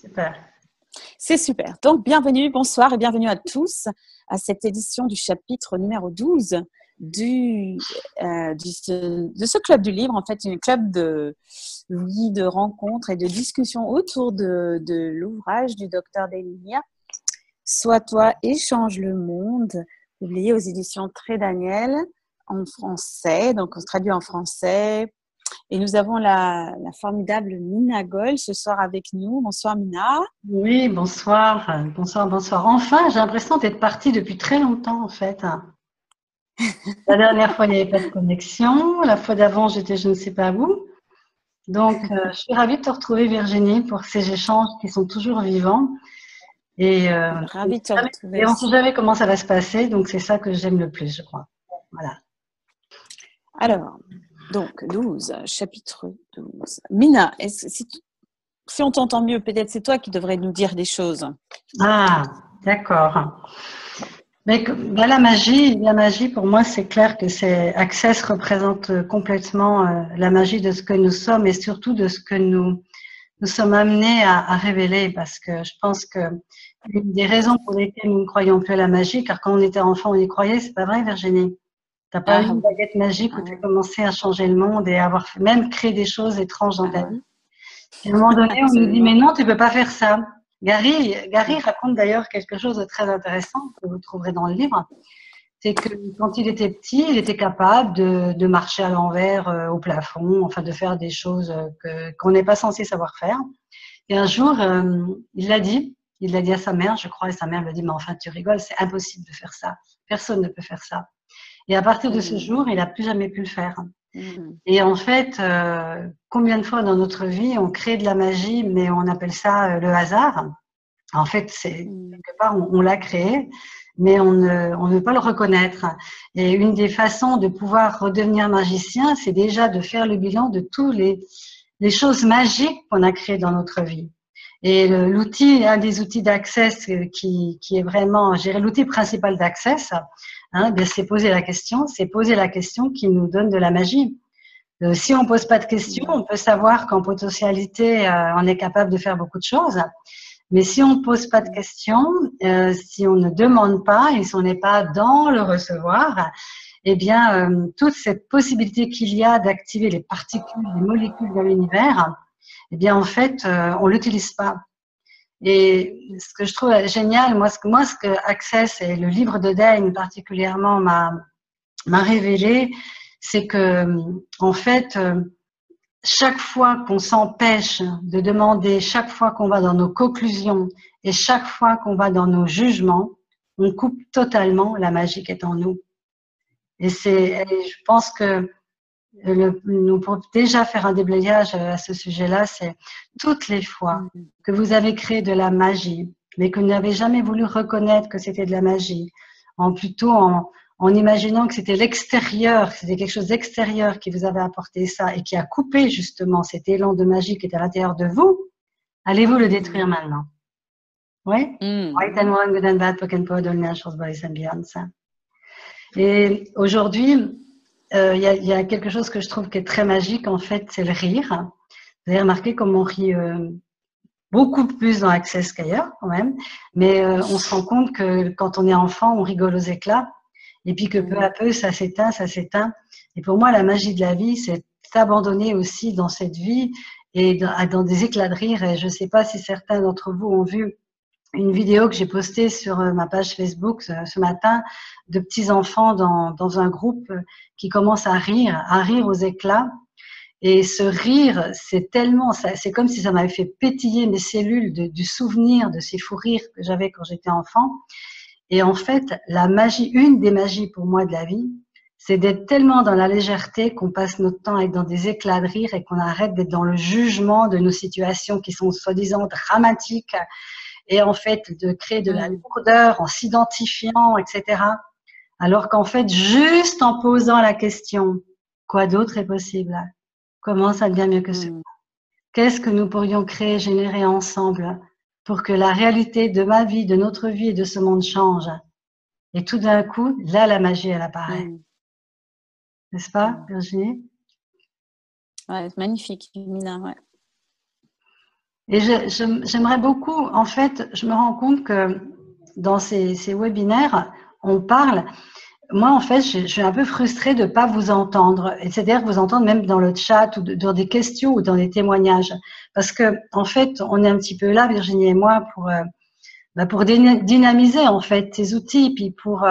Super. C'est super. Donc, bienvenue, bonsoir et bienvenue à tous à cette édition du chapitre numéro 12 de ce club du livre. En fait, un club de rencontres et de discussions autour de l'ouvrage du docteur Delia, Sois toi et change le monde, publié aux éditions Très Daniel en français. Donc, on se traduit en français. Et nous avons la formidable Mina Goll ce soir avec nous. Bonsoir Mina. Oui, bonsoir. Bonsoir. Enfin, j'ai l'impression d'être partie depuis très longtemps en fait. La dernière fois, il n'y avait pas de connexion. La fois d'avant, j'étais je ne sais pas où. Donc, je suis ravie de te retrouver Virginie pour ces échanges qui sont toujours vivants. Et, Ravie de te retrouver et on ne sait aussi. jamais comment ça va se passer. Donc, c'est ça que j'aime le plus, je crois. Voilà. Alors, donc 12, chapitre 12. Mina, si on t'entend mieux, peut-être c'est toi qui devrais nous dire des choses. Ah, d'accord. Mais la magie pour moi, c'est clair que Access représente complètement la magie de ce que nous sommes et surtout de ce que nous sommes amenés à révéler, parce que je pense que une des raisons pour lesquelles nous ne croyons plus à la magie, car quand on était enfant, on y croyait, c'est pas vrai, Virginie? T'as pas eu une baguette magique où tu as commencé à changer le monde et à avoir même créé des choses étranges dans ta vie? Et à un moment donné, on nous dit, mais non, tu peux pas faire ça. Gary raconte d'ailleurs quelque chose de très intéressant que vous trouverez dans le livre. C'est que quand il était petit, il était capable de marcher à l'envers au plafond, enfin de faire des choses qu'on n'est pas censé savoir faire. Et un jour, il l'a dit à sa mère, je crois, et sa mère lui a dit, mais enfin tu rigoles, c'est impossible de faire ça. Personne ne peut faire ça. Et à partir de ce jour, il n'a plus jamais pu le faire. Et en fait, combien de fois dans notre vie on crée de la magie, mais on appelle ça le hasard. En fait, c'est quelque part on l'a créé, mais on ne veut pas le reconnaître. Et une des façons de pouvoir redevenir magicien, c'est déjà de faire le bilan de tous les choses magiques qu'on a créées dans notre vie. Et un des outils d'Access qui est vraiment, je dirais, l'outil principal d'Access, c'est poser la question. C'est poser la question qui nous donne de la magie. Si on pose pas de questions, on peut savoir qu'en potentialité, on est capable de faire beaucoup de choses. Mais si on ne pose pas de questions, si on ne demande pas et si on n'est pas dans le recevoir, eh bien, toute cette possibilité qu'il y a d'activer les particules, les molécules dans l'univers, eh bien, en fait, on l'utilise pas. Et ce que je trouve génial, ce que Access et le livre de Dane particulièrement m'a révélé, c'est que, en fait, chaque fois qu'on s'empêche de demander, chaque fois qu'on va dans nos conclusions et chaque fois qu'on va dans nos jugements, on coupe totalement la magie qui est en nous. Et je pense que nous pouvons déjà faire un déblayage à ce sujet-là, c'est toutes les fois que vous avez créé de la magie, mais que vous n'avez jamais voulu reconnaître que c'était de la magie, en imaginant que c'était l'extérieur, que c'était quelque chose d'extérieur qui vous avait apporté ça et qui a coupé justement cet élan de magie qui est à l'intérieur de vous, allez-vous le détruire maintenant? Oui? Et aujourd'hui, il y a quelque chose que je trouve qui est très magique, en fait, c'est le rire. Vous avez remarqué comme on rit beaucoup plus dans Access qu'ailleurs, quand même. Mais on se rend compte que quand on est enfant, on rigole aux éclats. Et puis que peu à peu, ça s'éteint. Et pour moi, la magie de la vie, c'est s'abandonner aussi dans cette vie et dans des éclats de rire. Et je ne sais pas si certains d'entre vous ont vu une vidéo que j'ai postée sur ma page Facebook ce matin de petits enfants dans un groupe qui commencent à rire aux éclats. Et ce rire, c'est comme si ça m'avait fait pétiller mes cellules du souvenir de ces fous rires que j'avais quand j'étais enfant. Et en fait, la magie, une des magies pour moi de la vie, c'est d'être tellement dans la légèreté qu'on passe notre temps à être dans des éclats de rire et qu'on arrête d'être dans le jugement de nos situations qui sont soi-disant dramatiques et en fait de créer de la lourdeur en s'identifiant, etc. Alors qu'en fait, juste en posant la question, quoi d'autre est possible? Comment ça devient mieux que ça? Qu'est-ce que nous pourrions créer, générer ensemble pour que la réalité de ma vie, de notre vie et de ce monde change? Et tout d'un coup, là, la magie, elle apparaît. N'est-ce pas, Virginie? Ouais, magnifique, Mina, ouais. Et j'aimerais beaucoup, en fait, je me rends compte que dans ces webinaires, on parle. Moi, en fait, je suis un peu frustrée de ne pas vous entendre, c'est-à-dire vous entendre même dans le chat ou dans des questions ou dans des témoignages. Parce que, en fait, on est un petit peu là, Virginie et moi, pour dynamiser, en fait, ces outils, puis pour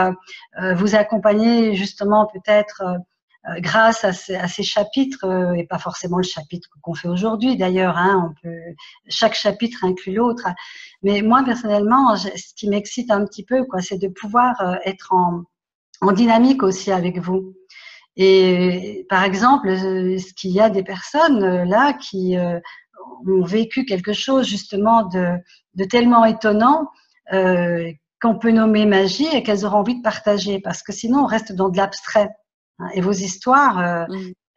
vous accompagner, justement, peut-être grâce à ces chapitres, et pas forcément le chapitre qu'on fait aujourd'hui, d'ailleurs, hein, chaque chapitre inclut l'autre. Mais moi, personnellement, ce qui m'excite un petit peu, quoi, c'est de pouvoir être en dynamique aussi avec vous. Et par exemple, est-ce qu'il y a des personnes là qui ont vécu quelque chose justement de tellement étonnant qu'on peut nommer magie et qu'elles auront envie de partager, parce que sinon on reste dans de l'abstrait. Et vos histoires,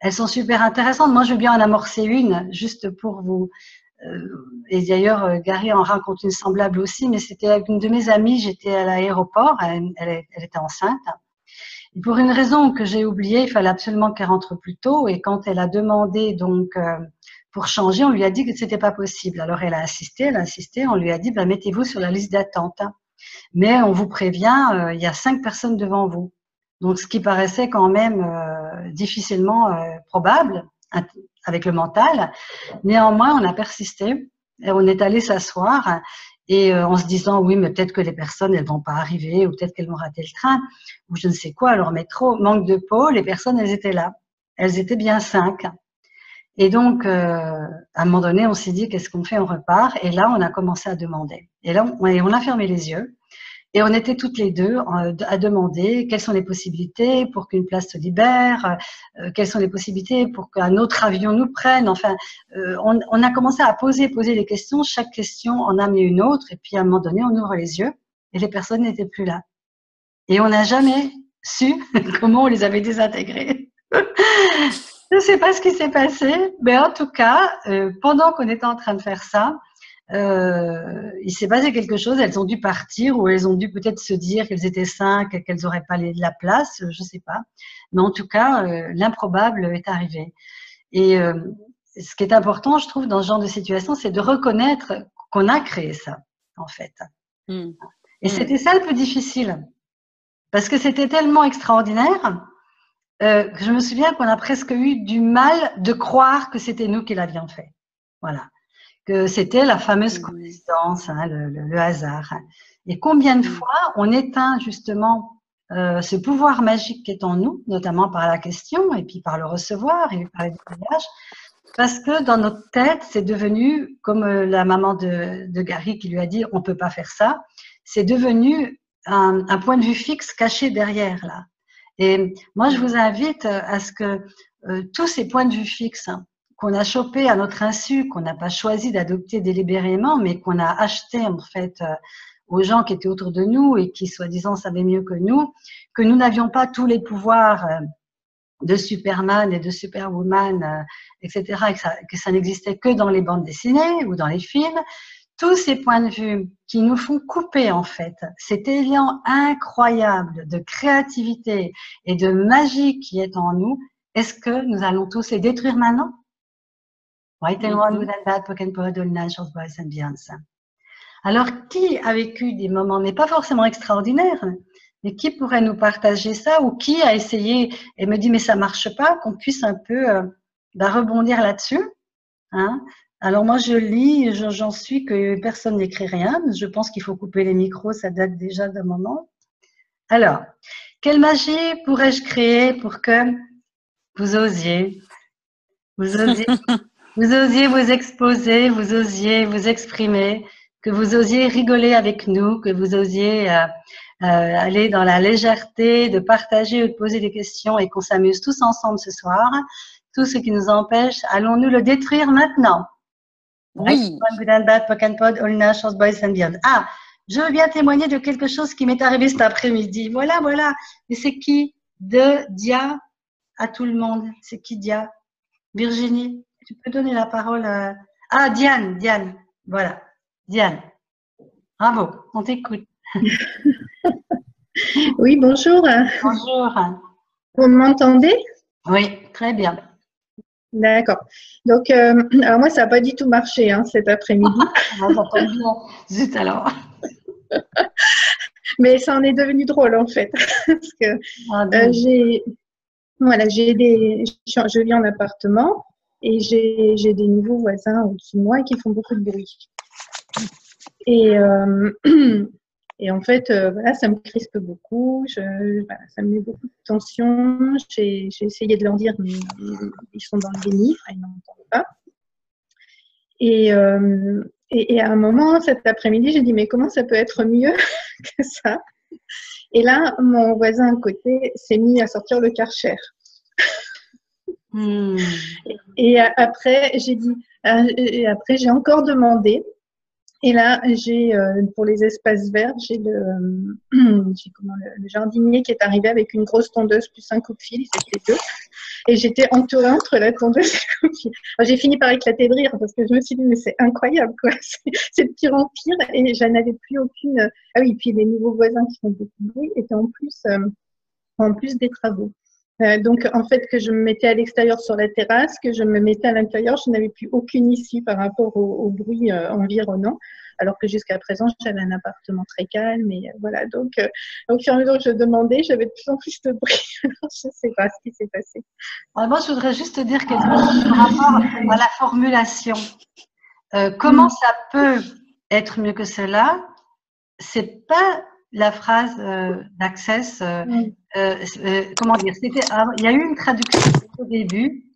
elles sont super intéressantes. Moi, je veux bien en amorcer une, juste pour vous. Et d'ailleurs, Gary en raconte une semblable aussi, mais c'était avec une de mes amies, j'étais à l'aéroport, elle était enceinte. Et pour une raison que j'ai oubliée, il fallait absolument qu'elle rentre plus tôt. Et quand elle a demandé donc pour changer, on lui a dit que c'était pas possible. Alors elle a insisté. On lui a dit, bah, mettez-vous sur la liste d'attente. Mais on vous prévient, il y a 5 personnes devant vous. Donc ce qui paraissait quand même difficilement probable avec le mental. Néanmoins, on a persisté et on est allé s'asseoir. Et en se disant, oui, mais peut-être que les personnes, elles vont pas arriver, ou peut-être qu'elles vont rater le train, ou je ne sais quoi, alors métro, manque de peau, les personnes, elles étaient là. Elles étaient bien 5. Et donc, à un moment donné, on s'est dit, qu'est-ce qu'on fait? On repart. Et là, on a commencé à demander. Et là, on a fermé les yeux. Et on était toutes les deux à demander quelles sont les possibilités pour qu'une place se libère, quelles sont les possibilités pour qu'un autre avion nous prenne. Enfin, on a commencé à poser les questions. Chaque question en a amené une autre. Et puis, à un moment donné, on ouvre les yeux et les personnes n'étaient plus là. Et on n'a jamais su comment on les avait désintégrées. Je ne sais pas ce qui s'est passé, mais en tout cas, pendant qu'on était en train de faire ça, il s'est passé quelque chose, elles ont dû partir ou elles ont dû peut-être se dire qu'elles étaient 5 et qu'elles n'auraient pas la place, je ne sais pas. Mais en tout cas, l'improbable est arrivé. Et ce qui est important, je trouve, dans ce genre de situation, c'est de reconnaître qu'on a créé ça, en fait. Et c'était ça le plus difficile. Parce que c'était tellement extraordinaire que je me souviens qu'on a presque eu du mal de croire que c'était nous qui l'avions fait. Voilà. Que c'était la fameuse coïncidence, hein, le hasard. Et combien de fois on éteint justement ce pouvoir magique qui est en nous, notamment par la question et puis par le recevoir et par les témoignages, parce que dans notre tête, c'est devenu, comme la maman de Gary qui lui a dit on peut pas faire ça, c'est devenu un point de vue fixe caché derrière là. Et moi, je vous invite à ce que tous ces points de vue fixes qu'on a chopés à notre insu, qu'on n'a pas choisi d'adopter délibérément, mais qu'on a acheté en fait aux gens qui étaient autour de nous et qui soi-disant savaient mieux que nous n'avions pas tous les pouvoirs de Superman et de Superwoman, etc., et que ça n'existait que dans les bandes dessinées ou dans les films. Tous ces points de vue qui nous font couper, en fait, cet élan incroyable de créativité et de magie qui est en nous, est-ce que nous allons tous les détruire maintenant? White and one, good and bad, poke and pod, all nations, boys and beyonds. Alors, qui a vécu des moments, mais pas forcément extraordinaires, mais qui pourrait nous partager ça, ou qui a essayé et me dit mais ça marche pas, qu'on puisse un peu rebondir là-dessus, hein? Alors moi je lis, j'en suis que personne n'écrit rien, je pense qu'il faut couper les micros, ça date déjà d'un moment. Alors, quelle magie pourrais-je créer pour que vous osiez vous osiez vous exposer, vous osiez vous exprimer, que vous osiez rigoler avec nous, que vous osiez aller dans la légèreté, de partager ou de poser des questions et qu'on s'amuse tous ensemble ce soir. Tout ce qui nous empêche, allons-nous le détruire maintenant? Oui. Ah, je veux bien témoigner de quelque chose qui m'est arrivé cet après-midi. Voilà. Et c'est qui? De Dia à tout le monde. C'est qui Dia? Virginie, tu peux donner la parole à... Ah, Diane. Voilà. Diane. Bravo, on t'écoute. Oui, bonjour. Bonjour. Vous m'entendez? Oui, très bien. D'accord. Donc, alors moi, ça n'a pas du tout marché hein, cet après-midi, Ah, ça tombe bien. Zut alors. mais ça en est devenu drôle en fait, parce que Ah, dis. voilà, je vis en appartement et j'ai des nouveaux voisins au-dessus de moi qui font beaucoup de bruit. Et, et en fait, voilà, ça me crispe beaucoup, voilà, ça me met beaucoup de tension. J'ai essayé de leur dire, mais ils sont dans le déni, enfin, ils n'entendent pas. Et à un moment, cet après-midi, j'ai dit, mais comment ça peut être mieux que ça? Et là, mon voisin à côté s'est mis à sortir le Karcher. Et après, j'ai dit, et après, j'ai encore demandé. Et là, pour les espaces verts, j'ai le jardinier qui est arrivé avec une grosse tondeuse plus un coup de fil, c'était deux. Et j'étais entourée entre la tondeuse et le coup de fil. Alors, j'ai fini par éclater de rire parce que je me suis dit, mais c'est incroyable, quoi. C'est de pire en pire. Et j'en avais plus aucune. Ah oui, puis les nouveaux voisins qui font beaucoup de bruit étaient en plus des travaux. Donc, en fait, que je me mettais à l'extérieur sur la terrasse, que je me mettais à l'intérieur, je n'avais plus aucune issue par rapport au bruit environnant, alors que jusqu'à présent, j'avais un appartement très calme. Et voilà, donc, au fur et à mesure que je demandais, j'avais de plus en plus de bruit. Alors, je ne sais pas ce qui s'est passé. Alors, moi, je voudrais juste te dire quelque chose par rapport à la formulation. Comment ça peut être mieux que cela? C'est pas la phrase d'Access. Comment dire? Il y a eu une traduction au début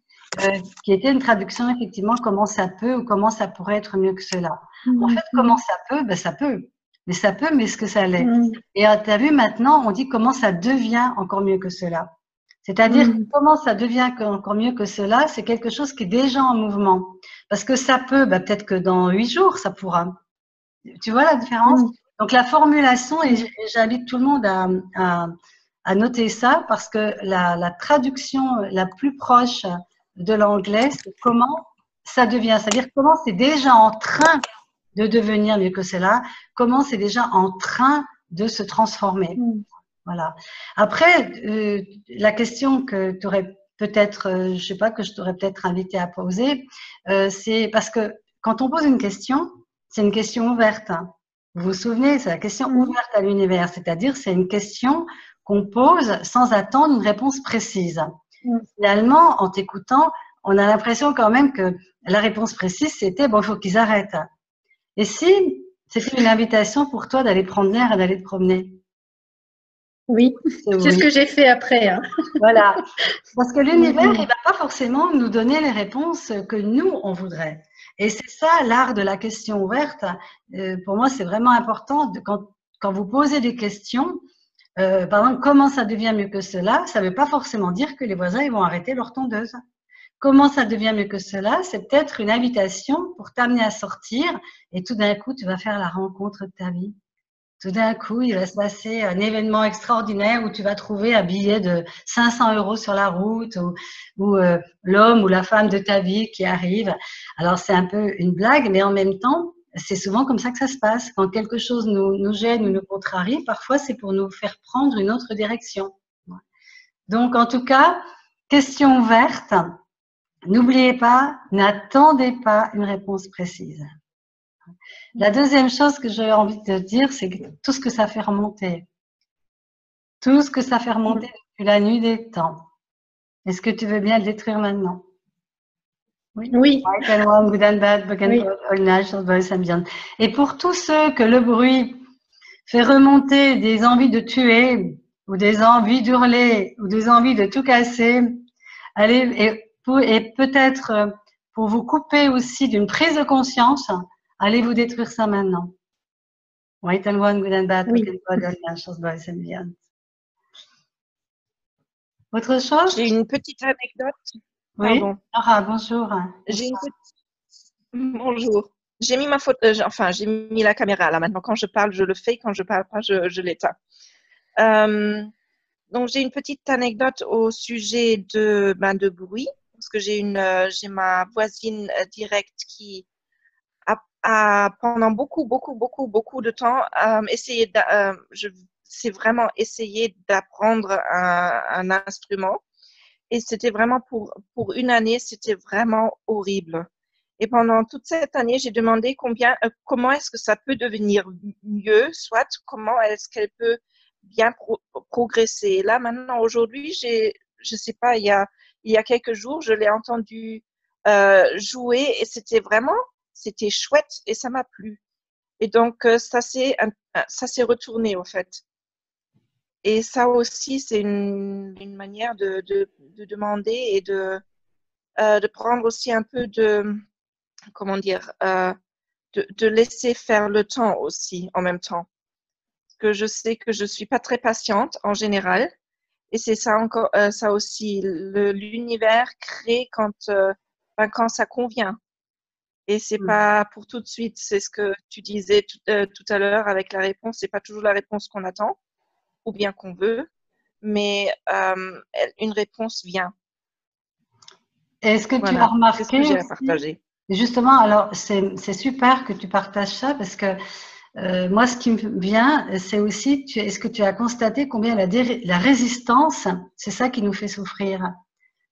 qui était une traduction effectivement comment ça peut ou comment ça pourrait être mieux que cela. En fait, comment ça peut? Ben, ça peut. Mais ça peut, mais est-ce que ça l'est? Et tu as vu maintenant, on dit comment ça devient encore mieux que cela. C'est-à-dire comment ça devient encore mieux que cela, c'est quelque chose qui est déjà en mouvement. Parce que ça peut, ben, peut-être que dans 8 jours, ça pourra. Tu vois la différence? Donc la formulation, et j'invite tout le monde à noter ça, parce que la traduction la plus proche de l'anglais, c'est comment ça devient. C'est-à-dire comment c'est déjà en train de devenir mieux que cela, comment c'est déjà en train de se transformer. Voilà. Après, la question que tu aurais peut-être, je sais pas, que je t'aurais peut-être invité à poser, c'est parce que quand on pose une question, c'est une question ouverte. Vous vous souvenez, c'est la question ouverte à l'univers, c'est-à-dire c'est une question qu'on pose sans attendre une réponse précise. Finalement, en t'écoutant, on a l'impression quand même que la réponse précise, c'était bon, il faut qu'ils arrêtent. Et si c'était une invitation pour toi d'aller prendre l'air et d'aller te promener? Oui, c'est ce que j'ai fait après. Hein. Voilà. Parce que l'univers, il va pas forcément nous donner les réponses que nous, on voudrait. Et c'est ça, l'art de la question ouverte. Pour moi, c'est vraiment important quand vous posez des questions. Par exemple, comment ça devient mieux que cela? Ça ne veut pas forcément dire que les voisins ils vont arrêter leur tondeuse. Comment ça devient mieux que cela? C'est peut-être une invitation pour t'amener à sortir et tout d'un coup, tu vas faire la rencontre de ta vie. Tout d'un coup, il va se passer un événement extraordinaire où tu vas trouver un billet de 500 € sur la route ou l'homme ou la femme de ta vie qui arrive. Alors, c'est un peu une blague, mais en même temps, c'est souvent comme ça que ça se passe. Quand quelque chose nous gêne ou nous contrarie, parfois, c'est pour nous faire prendre une autre direction. Donc, en tout cas, question ouverte. N'oubliez pas, n'attendez pas une réponse précise. La deuxième chose que j'ai envie de te dire, c'est tout ce que ça fait remonter. Tout ce que ça fait remonter depuis la nuit des temps. Est-ce que tu veux bien le détruire maintenant? Oui. Et pour tous ceux que le bruit fait remonter des envies de tuer, ou des envies d'hurler, ou des envies de tout casser, allez, et peut-être pour vous couper aussi d'une prise de conscience, allez vous détruire ça maintenant. White and one, good and bad, Oui. Autre chose? J'ai une petite anecdote. Oui. Pardon. Ah, bonjour. J'ai une petite... Bonjour. J'ai mis ma photo, j'ai mis la caméra là. Maintenant, quand je parle, je le fais. Quand je parle pas, je l'éteins. Donc, j'ai une petite anecdote au sujet de bruit. Parce que j'ai ma voisine directe qui a pendant beaucoup de temps essayé c'est vraiment essayer d'apprendre un instrument. Et c'était vraiment pour une année, c'était vraiment horrible. Et pendant toute cette année, j'ai demandé comment est-ce que ça peut devenir mieux, soit comment est-ce qu'elle peut bien progresser. Et là, maintenant, aujourd'hui, je sais pas, il y a quelques jours, je l'ai entendu jouer et c'était chouette et ça m'a plu. Et donc, ça s'est retourné, en fait. Et ça aussi, c'est une manière de demander et de prendre aussi un peu comment dire, de laisser faire le temps aussi en même temps. Parce que je sais que je suis pas très patiente en général. Et c'est ça encore, ça aussi, l'univers crée quand ça convient. Et c'est pas pour tout de suite. C'est ce que tu disais tout à l'heure avec la réponse. C'est pas toujours la réponse qu'on attend ou bien qu'on veut, mais une réponse vient. Est-ce que tu as Voilà, remarqué c'est ce que j'ai à aussi, partager. justement, alors c'est super que tu partages ça parce que moi, ce qui me vient, c'est aussi, est-ce que tu as constaté combien la résistance, c'est ça qui nous fait souffrir.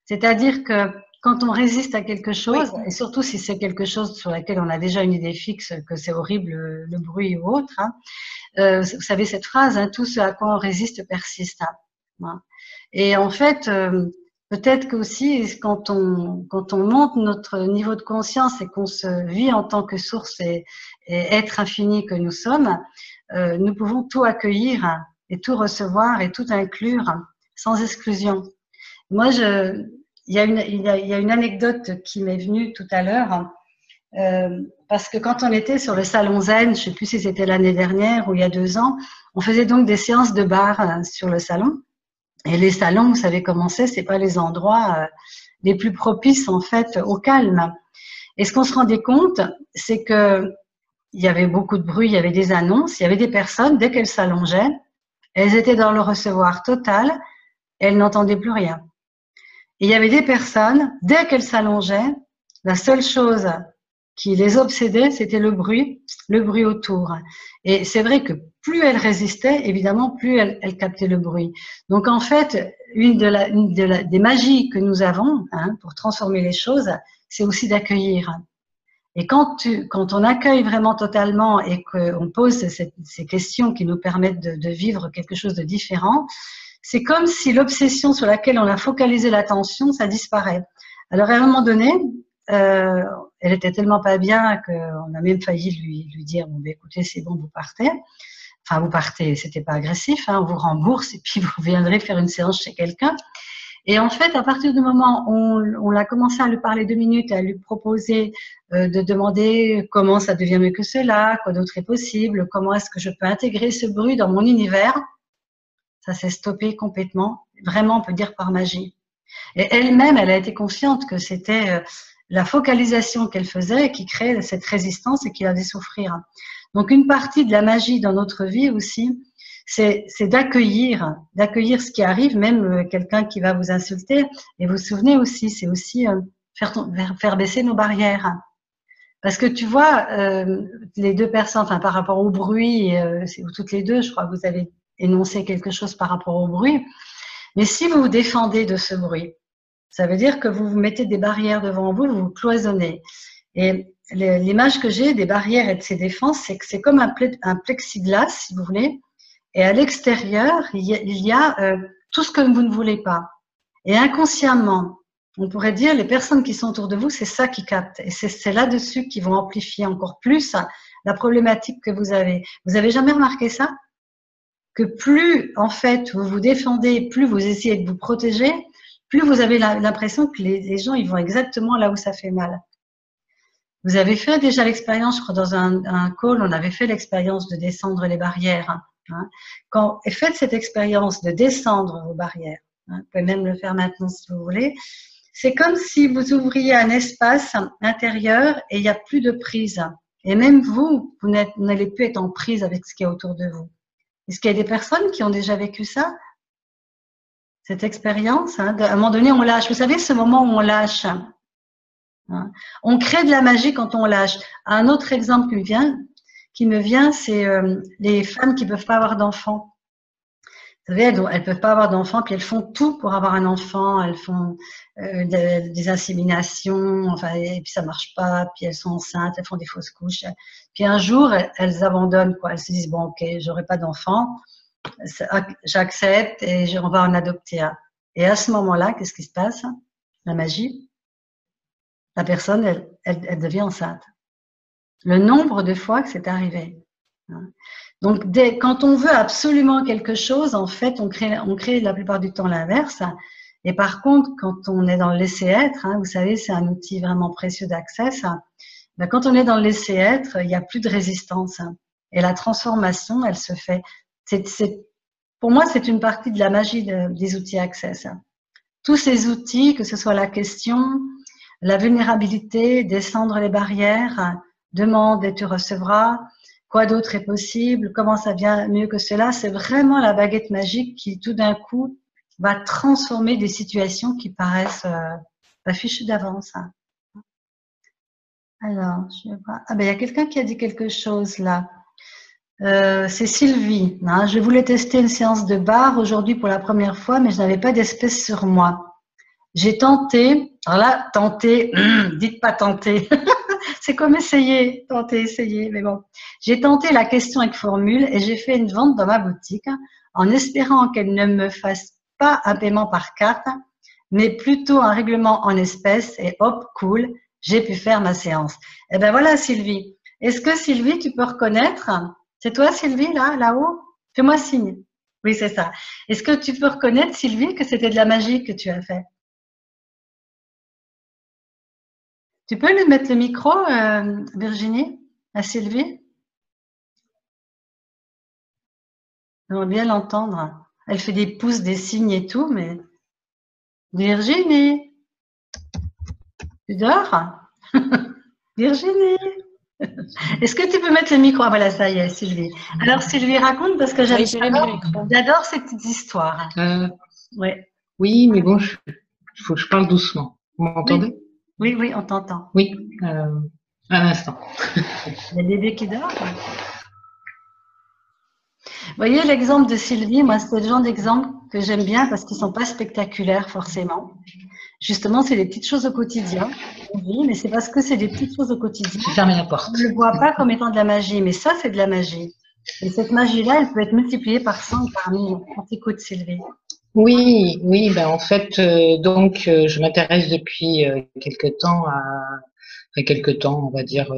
C'est-à-dire que quand on résiste à quelque chose, Oui. et surtout si c'est quelque chose sur laquelle on a déjà une idée fixe, que c'est horrible, le bruit ou autre, hein, vous savez cette phrase, hein, tout ce à quoi on résiste persiste. Hein. Et en fait, peut-être que aussi quand on monte notre niveau de conscience et qu'on se vit en tant que source et être infini que nous sommes, nous pouvons tout accueillir et tout recevoir et tout inclure sans exclusion. Moi, il y a une anecdote qui m'est venue tout à l'heure. Parce que quand on était sur le salon Zen, je ne sais plus si c'était l'année dernière ou il y a 2 ans, on faisait donc des séances de bar sur le salon. Et les salons, vous savez comment c'est pas les endroits les plus propices en fait au calme. Et ce qu'on se rendait compte, c'est que il y avait beaucoup de bruit, il y avait des annonces, il y avait des personnes, dès qu'elles s'allongeaient, elles étaient dans le recevoir total, et elles n'entendaient plus rien. Et il y avait des personnes, dès qu'elles s'allongeaient, la seule chose qui les obsédait, c'était le bruit autour. Et c'est vrai que plus elles résistaient, évidemment, plus elles captaient le bruit. Donc en fait, des magies que nous avons pour transformer les choses, c'est aussi d'accueillir. Et quand on accueille vraiment totalement et qu'on pose ces questions qui nous permettent de vivre quelque chose de différent, c'est comme si l'obsession sur laquelle on a focalisé l'attention, ça disparaît. Alors à un moment donné, elle était tellement pas bien qu'on a même failli lui dire bon, ben, écoutez, c'est bon, vous partez. Enfin, vous partez, c'était pas agressif, hein, on vous rembourse et puis vous viendrez faire une séance chez quelqu'un. Et en fait, à partir du moment où on a commencé à lui parler 2 minutes, à lui proposer de demander comment ça devient mieux que cela, quoi d'autre est possible, comment est-ce que je peux intégrer ce bruit dans mon univers, ça s'est stoppé complètement. Vraiment, on peut dire par magie. Et elle-même, elle a été consciente que c'était la focalisation qu'elle faisait qui créait cette résistance et qui la faisait souffrir. Donc, une partie de la magie dans notre vie aussi, c'est d'accueillir ce qui arrive, même quelqu'un qui va vous insulter. Et vous vous souvenez aussi, c'est aussi faire baisser nos barrières. Parce que tu vois, les 2 personnes, enfin par rapport au bruit, toutes les 2, je crois que vous avez énoncé quelque chose par rapport au bruit. Mais si vous vous défendez de ce bruit, ça veut dire que vous vous mettez des barrières devant vous, vous vous cloisonnez. Et l'image que j'ai des barrières et de ces défenses, c'est que c'est comme un plexiglas, si vous voulez. Et à l'extérieur, il y a tout ce que vous ne voulez pas. Et inconsciemment, on pourrait dire, les personnes qui sont autour de vous, c'est ça qui capte. Et c'est là-dessus qu'ils vont amplifier encore plus la problématique que vous avez. Vous avez jamais remarqué ça? Que plus, en fait, vous vous défendez, plus vous essayez de vous protéger, plus vous avez l'impression que les gens, ils vont exactement là où ça fait mal. Vous avez fait déjà l'expérience, je crois, dans un call, on avait fait l'expérience de descendre les barrières. Faites cette expérience de descendre vos barrières. Vous pouvez même le faire maintenant si vous voulez. C'est comme si vous ouvriez un espace intérieur et il n'y a plus de prise. Et même vous n'allez plus être en prise avec ce qui est autour de vous. Est-ce qu'il y a des personnes qui ont déjà vécu ça? Cette expérience, à un moment donné, on lâche. Vous savez, ce moment où on lâche. On crée de la magie quand on lâche. Un autre exemple qui me vient, c'est les femmes qui ne peuvent pas avoir d'enfants. savez, elles ne peuvent pas avoir d'enfants, puis elles font tout pour avoir un enfant. Elles font des inséminations, enfin, et puis ça marche pas, puis elles sont enceintes, elles font des fausses couches. Puis un jour, elles abandonnent, quoi. Elles se disent, bon, ok, j'aurai pas d'enfant, j'accepte et on va en adopter un. Et à ce moment-là, qu'est-ce qui se passe? La magie. La personne, elle devient enceinte. Le nombre de fois que c'est arrivé. Donc, quand on veut absolument quelque chose, en fait, on crée la plupart du temps l'inverse. Et par contre, quand on est dans le laisser-être, vous savez, c'est un outil vraiment précieux d'accès. Ben, quand on est dans le laisser-être, il n'y a plus de résistance. Et la transformation, elle se fait. Pour moi, c'est une partie de la magie des outils Access. Tous ces outils, que ce soit la question, la vulnérabilité, descendre les barrières, demande et tu recevras, quoi d'autre est possible, comment ça vient mieux que cela, c'est vraiment la baguette magique qui, tout d'un coup, va transformer des situations qui paraissent fichues d'avance. Alors, je vais voir. Ah ben, il y a quelqu'un qui a dit quelque chose là. C'est Sylvie. Je voulais tester une séance de barre aujourd'hui pour la première fois, mais je n'avais pas d'espèce sur moi. J'ai tenté, alors là, tenter, dites pas tenter, c'est comme essayer, tenter, essayer, mais bon. J'ai tenté la question avec formule et j'ai fait une vente dans ma boutique en espérant qu'elle ne me fasse pas un paiement par carte, mais plutôt un règlement en espèces et hop, cool, j'ai pu faire ma séance. Eh ben voilà Sylvie. Est-ce que Sylvie, tu peux reconnaître? C'est toi Sylvie, là-haut? Fais-moi signe. Oui, c'est ça. Est-ce que tu peux reconnaître Sylvie que c'était de la magie que tu as fait? Tu peux lui mettre le micro, Virginie, à Sylvie? On va bien l'entendre. Elle fait des pouces, des signes et tout, mais… Virginie, tu dors? Virginie, est-ce que tu peux mettre le micro? Ah voilà, ça y est, Sylvie. Alors Sylvie, raconte parce que j'adore ces petites histoires. Ouais. Oui, mais bon, il faut que je parle doucement. Vous m'entendez? Oui, oui, on t'entend. Oui, un instant. Il y a bébé qui dort. Vous voyez l'exemple de Sylvie, moi c'est le genre d'exemple que j'aime bien parce qu'ils ne sont pas spectaculaires forcément. Justement, c'est des petites choses au quotidien. Oui, mais c'est parce que c'est des petites choses au quotidien. Fermez la porte. On ne le voit pas comme étant de la magie, mais ça c'est de la magie. Et cette magie-là, elle peut être multipliée par 100 ou par 1000. On t'écoute Sylvie. Oui, ben en fait, je m'intéresse depuis quelques temps, on va dire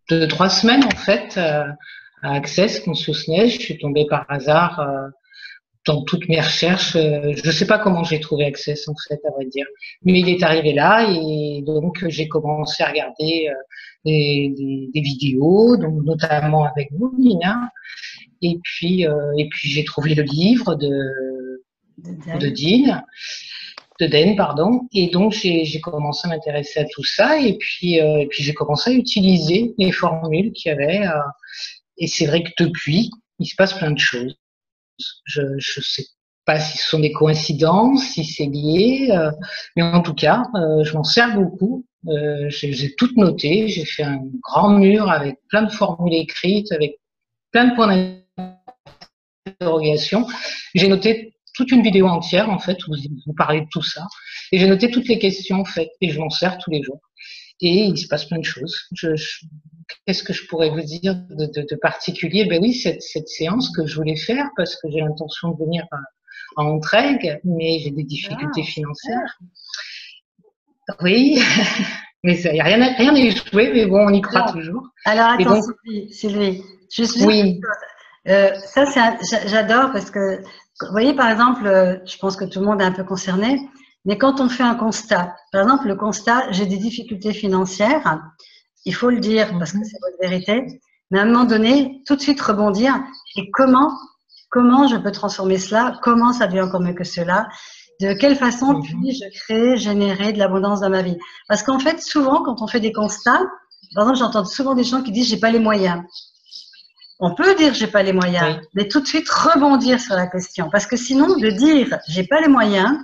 2-3 semaines en fait, à Access Consciousness. Je suis tombée par hasard dans toutes mes recherches. Je ne sais pas comment j'ai trouvé Access en fait, à vrai dire, mais il est arrivé là et donc j'ai commencé à regarder des vidéos, donc notamment avec vous, Nina, et puis j'ai trouvé le livre de Den, pardon, et donc j'ai commencé à m'intéresser à tout ça et puis j'ai commencé à utiliser les formules qu'il y avait et c'est vrai que depuis il se passe plein de choses. Je sais pas si ce sont des coïncidences, si c'est lié, mais en tout cas je m'en sers beaucoup. J'ai tout noté, j'ai fait un grand mur avec plein de formules écrites, avec plein de points d'interrogation. J'ai noté toute une vidéo entière, en fait, où vous parlez de tout ça. Et j'ai noté toutes les questions, en fait, et je m'en sers tous les jours. Et il se passe plein de choses. Qu'est-ce que je pourrais vous dire de particulier? Ben oui, cette séance que je voulais faire, parce que j'ai l'intention de venir à Entraigues, mais j'ai des difficultés financières. Oui, mais rien n'est joué, mais bon, on y croit toujours. Alors, attends, donc, Sylvie, juste oui. Ça, j'adore parce que, vous voyez, par exemple, je pense que tout le monde est un peu concerné, mais quand on fait un constat, par exemple, le constat, j'ai des difficultés financières, il faut le dire parce que c'est votre vérité, mais à un moment donné, tout de suite rebondir, et comment je peux transformer cela, comment ça devient encore mieux que cela, de quelle façon puis-je créer, générer de l'abondance dans ma vie. Parce qu'en fait, souvent, quand on fait des constats, par exemple, j'entends souvent des gens qui disent « j'ai pas les moyens ». On peut dire j'ai pas les moyens, mais tout de suite rebondir sur la question. Parce que sinon, de dire j'ai pas les moyens,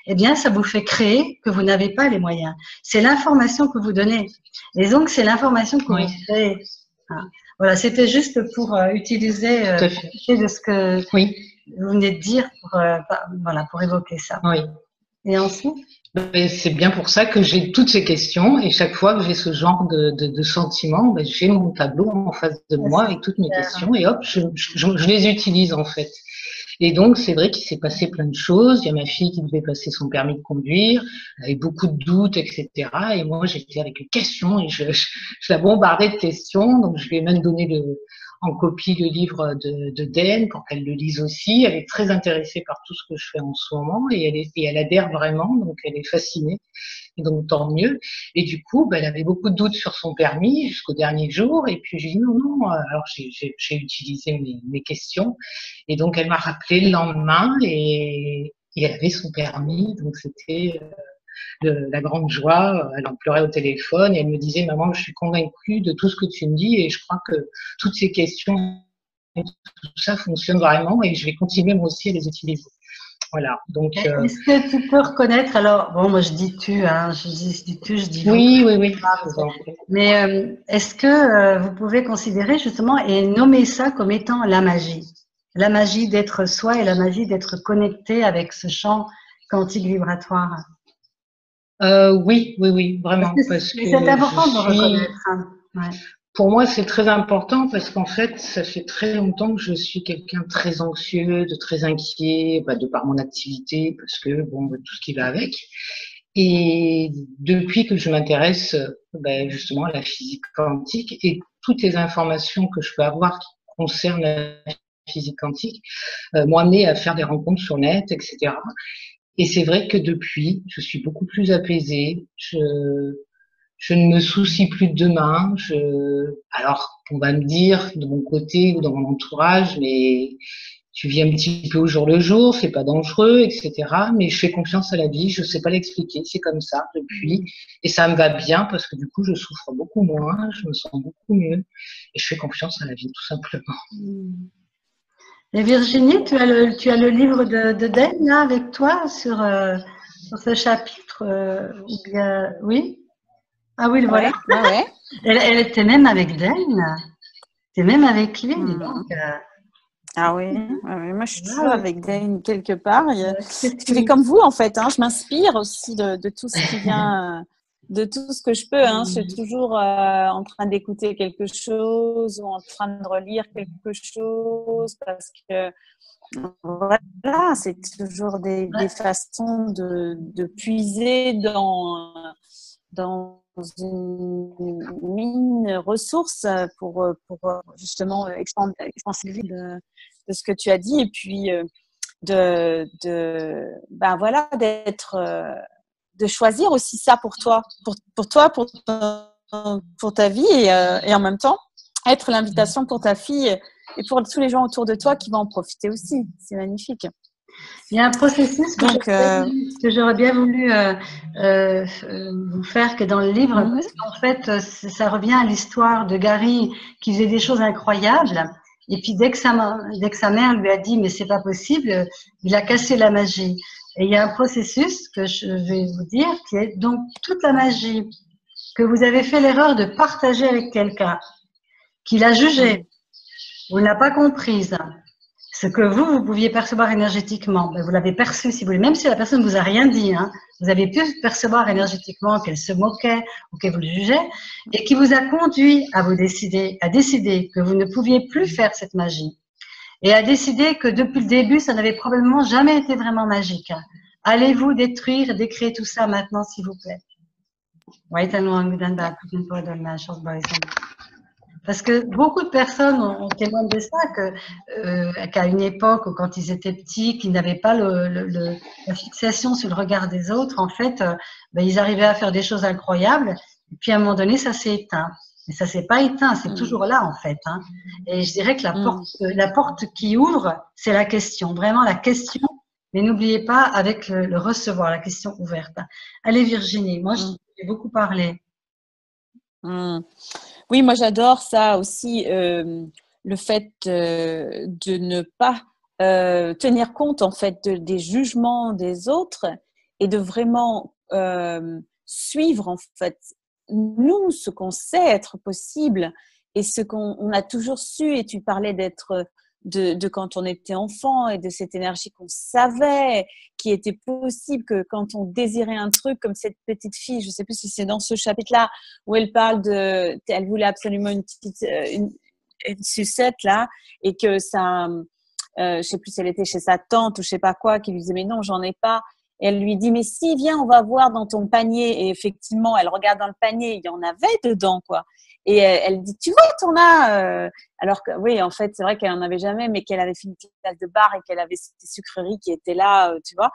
eh bien, ça vous fait créer que vous n'avez pas les moyens. C'est l'information que vous donnez. Et donc, c'est l'information que vous créez. Voilà, c'était juste pour utiliser de ce que… Oui. vous venez de dire voilà, pour évoquer ça. Oui. Et ensuite? Et c'est bien pour ça que j'ai toutes ces questions et chaque fois que j'ai ce genre de sentiments, ben, j'ai mon tableau en face de moi avec toutes mes questions et hop, je les utilise en fait. Et donc, c'est vrai qu'il s'est passé plein de choses. Il y a ma fille qui devait passer son permis de conduire, avec beaucoup de doutes, etc. Et moi, j'étais avec une question et je la bombardais de questions. Donc, je lui ai même donné en copie le livre de Den pour qu'elle le lise aussi. Elle est très intéressée par tout ce que je fais en ce moment et elle adhère vraiment. Donc, elle est fascinée. Et donc, tant mieux. Et du coup, elle avait beaucoup de doutes sur son permis jusqu'au dernier jour. Et puis, j'ai dit non. Alors, j'ai utilisé mes questions. Et donc, elle m'a rappelé le lendemain et elle avait son permis. Donc, c'était la grande joie. Elle en pleurait au téléphone et elle me disait, maman, je suis convaincue de tout ce que tu me dis et je crois que toutes ces questions, tout ça fonctionne vraiment et je vais continuer moi aussi à les utiliser. Voilà. Donc, est-ce que tu peux reconnaître, alors, bon, moi je dis tu, hein, je dis tu, je dis vous. Oui. Mais est-ce que vous pouvez considérer justement et nommer ça comme étant la magie? La magie d'être soi et la magie d'être connecté avec ce champ quantique vibratoire. Oui, vraiment. Parce que c'est important de le reconnaître. Hein. Ouais. Pour moi, c'est très important parce qu'en fait, ça fait très longtemps que je suis quelqu'un de très anxieux, de très inquiet, de par mon activité, parce que bon, tout ce qui va avec. Et depuis que je m'intéresse justement à la physique quantique et toutes les informations que je peux avoir qui concernent la physique quantique m'ont amené à faire des rencontres sur net, etc. Et c'est vrai que depuis, je suis beaucoup plus apaisée. Je ne me soucie plus de demain. Alors, on va me dire de mon côté ou dans mon entourage, mais tu vis un petit peu au jour le jour, c'est pas dangereux, etc. Mais je fais confiance à la vie, je sais pas l'expliquer, c'est comme ça depuis. Et ça me va bien parce que du coup, je souffre beaucoup moins, je me sens beaucoup mieux. Et je fais confiance à la vie, tout simplement. Et Virginie, tu as le livre de Den là avec toi sur ce chapitre ou bien oui? Ah oui, le voilà. Ouais. Elle était même avec Den. Tu es même avec lui. Donc, ah oui, moi je suis toujours avec Den quelque part. Je fais comme vous en fait. Hein. Je m'inspire aussi de tout ce qui vient, de tout ce que je peux. Hein. Je suis toujours en train d'écouter quelque chose ou en train de relire quelque chose parce que voilà, c'est toujours des façons de puiser dans une mine ressources pour justement expanser le vide de ce que tu as dit et puis voilà de choisir aussi ça pour toi pour ta vie et en même temps être l'invitation pour ta fille et pour tous les gens autour de toi qui vont en profiter aussi. C'est magnifique. Il y a un processus que j'aurais bien voulu vous faire que dans le livre, parce qu'en fait, ça revient à l'histoire de Gary qui faisait des choses incroyables. Et puis dès que sa mère lui a dit mais c'est pas possible, il a cassé la magie. Et il y a un processus que je vais vous dire qui est donc toute la magie que vous avez fait l'erreur de partager avec quelqu'un, qui l'a jugée, vous ne l'avez pas comprise. Ce que vous pouviez percevoir énergétiquement, vous l'avez perçu si vous voulez, même si la personne ne vous a rien dit, hein, vous avez pu percevoir énergétiquement qu'elle se moquait ou qu'elle vous le jugeait, et qui vous a conduit à décider que vous ne pouviez plus faire cette magie, et à décider que depuis le début, ça n'avait probablement jamais été vraiment magique. Allez-vous détruire, décréer tout ça maintenant, s'il vous plaît? Parce que beaucoup de personnes ont témoigné de ça, qu'à une époque, ou quand ils étaient petits, qu'ils n'avaient pas la fixation sur le regard des autres, en fait, ils arrivaient à faire des choses incroyables, et puis à un moment donné, ça s'est éteint. Mais ça s'est pas éteint, c'est toujours là, en fait. Hein. Et je dirais que la porte qui ouvre, c'est la question, vraiment la question, mais n'oubliez pas avec le recevoir, la question ouverte. Allez Virginie, moi j'ai beaucoup parlé. Oui, moi j'adore ça aussi, le fait de ne pas tenir compte en fait des jugements des autres et de vraiment suivre en fait nous ce qu'on sait être possible et ce qu'on a toujours su. Et tu parlais de quand on était enfant et de cette énergie qu'on savait qui était possible, que quand on désirait un truc, comme cette petite fille, je ne sais plus si c'est dans ce chapitre-là, où elle parle elle voulait absolument une sucette là, et que ça, je ne sais plus si elle était chez sa tante ou je ne sais pas quoi, qui lui disait mais non, j'en ai pas. Et elle lui dit mais si, viens, on va voir dans ton panier. Et effectivement, elle regarde dans le panier, il y en avait dedans quoi. Et elle dit tu vois, t'en as. Alors que oui, en fait, c'est vrai qu'elle n'en avait jamais, mais qu'elle avait fait une classe de bar et qu'elle avait ces sucreries qui étaient là, tu vois.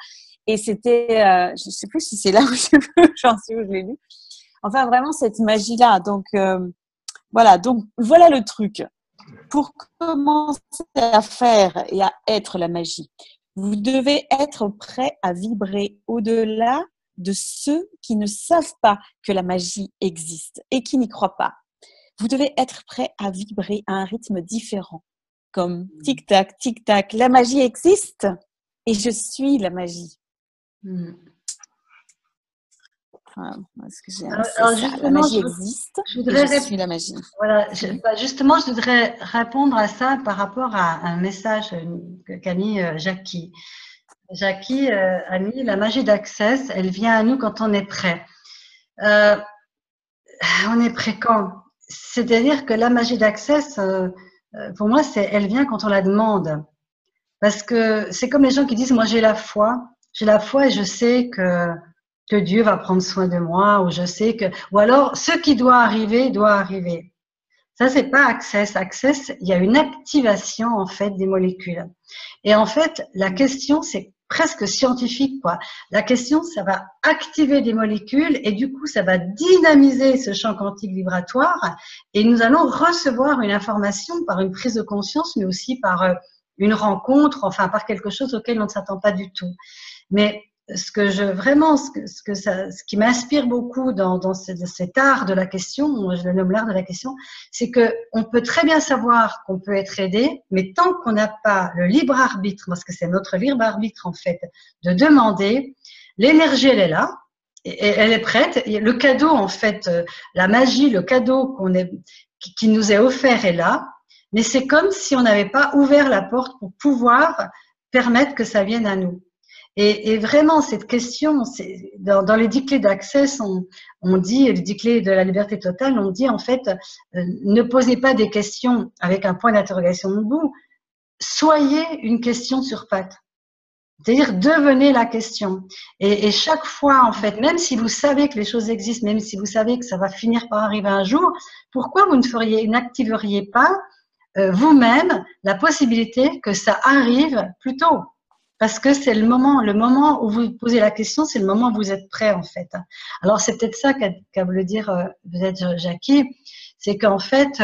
Et c'était, je ne sais plus si c'est là où j'en suis où je l'ai lu. Enfin, vraiment cette magie-là. Donc voilà, le truc. Pour commencer à faire et à être la magie, vous devez être prêt à vibrer au-delà de ceux qui ne savent pas que la magie existe et qui n'y croient pas. Vous devez être prêt à vibrer à un rythme différent, comme tic-tac, tic-tac. La magie existe et je suis la magie. Enfin, est-ce que la magie existe et je suis la magie. Voilà, justement, je voudrais répondre à ça par rapport à un message qu'a mis Jackie. Jackie a mis la magie d'Access, elle vient à nous quand on est prêt. On est prêt quand? C'est-à-dire que la magie d'Access, pour moi, elle vient quand on la demande. Parce que c'est comme les gens qui disent, moi j'ai la foi et je sais que Dieu va prendre soin de moi, ou je sais que, ou alors ce qui doit arriver, doit arriver. Ça, c'est pas Access. Access, il y a une activation, en fait, des molécules. Et en fait, la question, c'est presque scientifique, quoi. La question, ça va activer des molécules et du coup, ça va dynamiser ce champ quantique vibratoire et nous allons recevoir une information par une prise de conscience, mais aussi par une rencontre, enfin, par quelque chose auquel on ne s'attend pas du tout. Mais ce qui m'inspire beaucoup dans cet art de la question, je le nomme l'art de la question, c'est que on peut très bien savoir qu'on peut être aidé, mais tant qu'on n'a pas le libre arbitre, parce que c'est notre libre arbitre en fait, de demander, l'énergie elle est là, et elle est prête. Le cadeau en fait, la magie, le cadeau qui nous est offert est là, mais c'est comme si on n'avait pas ouvert la porte pour pouvoir permettre que ça vienne à nous. Et vraiment, cette question, dans les 10 clés d'Access, on dit, les 10 clés de la liberté totale, on dit en fait, ne posez pas des questions avec un point d'interrogation au bout, soyez une question sur pattes. C'est-à-dire, devenez la question. Et chaque fois, en fait, même si vous savez que les choses existent, même si vous savez que ça va finir par arriver un jour, pourquoi vous n'activeriez pas vous-même la possibilité que ça arrive plus tôt? Parce que c'est le moment où vous posez la question, c'est le moment où vous êtes prêt en fait. Alors c'est peut-être ça qu'a voulu dire peut-être Jackie, c'est qu'en fait,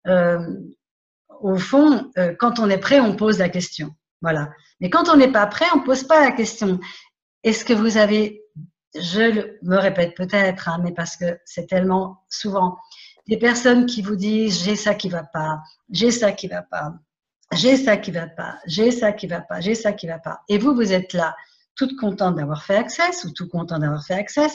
au fond, quand on est prêt, on pose la question. Voilà. Mais quand on n'est pas prêt, on ne pose pas la question. Est-ce que vous avez, me répète peut-être, hein, mais parce que c'est tellement souvent, des personnes qui vous disent j'ai ça qui va pas, j'ai ça qui va pas. J'ai ça qui va pas, j'ai ça qui va pas, j'ai ça qui va pas. Et vous êtes là, toute contente d'avoir fait Access ou tout content d'avoir fait Access.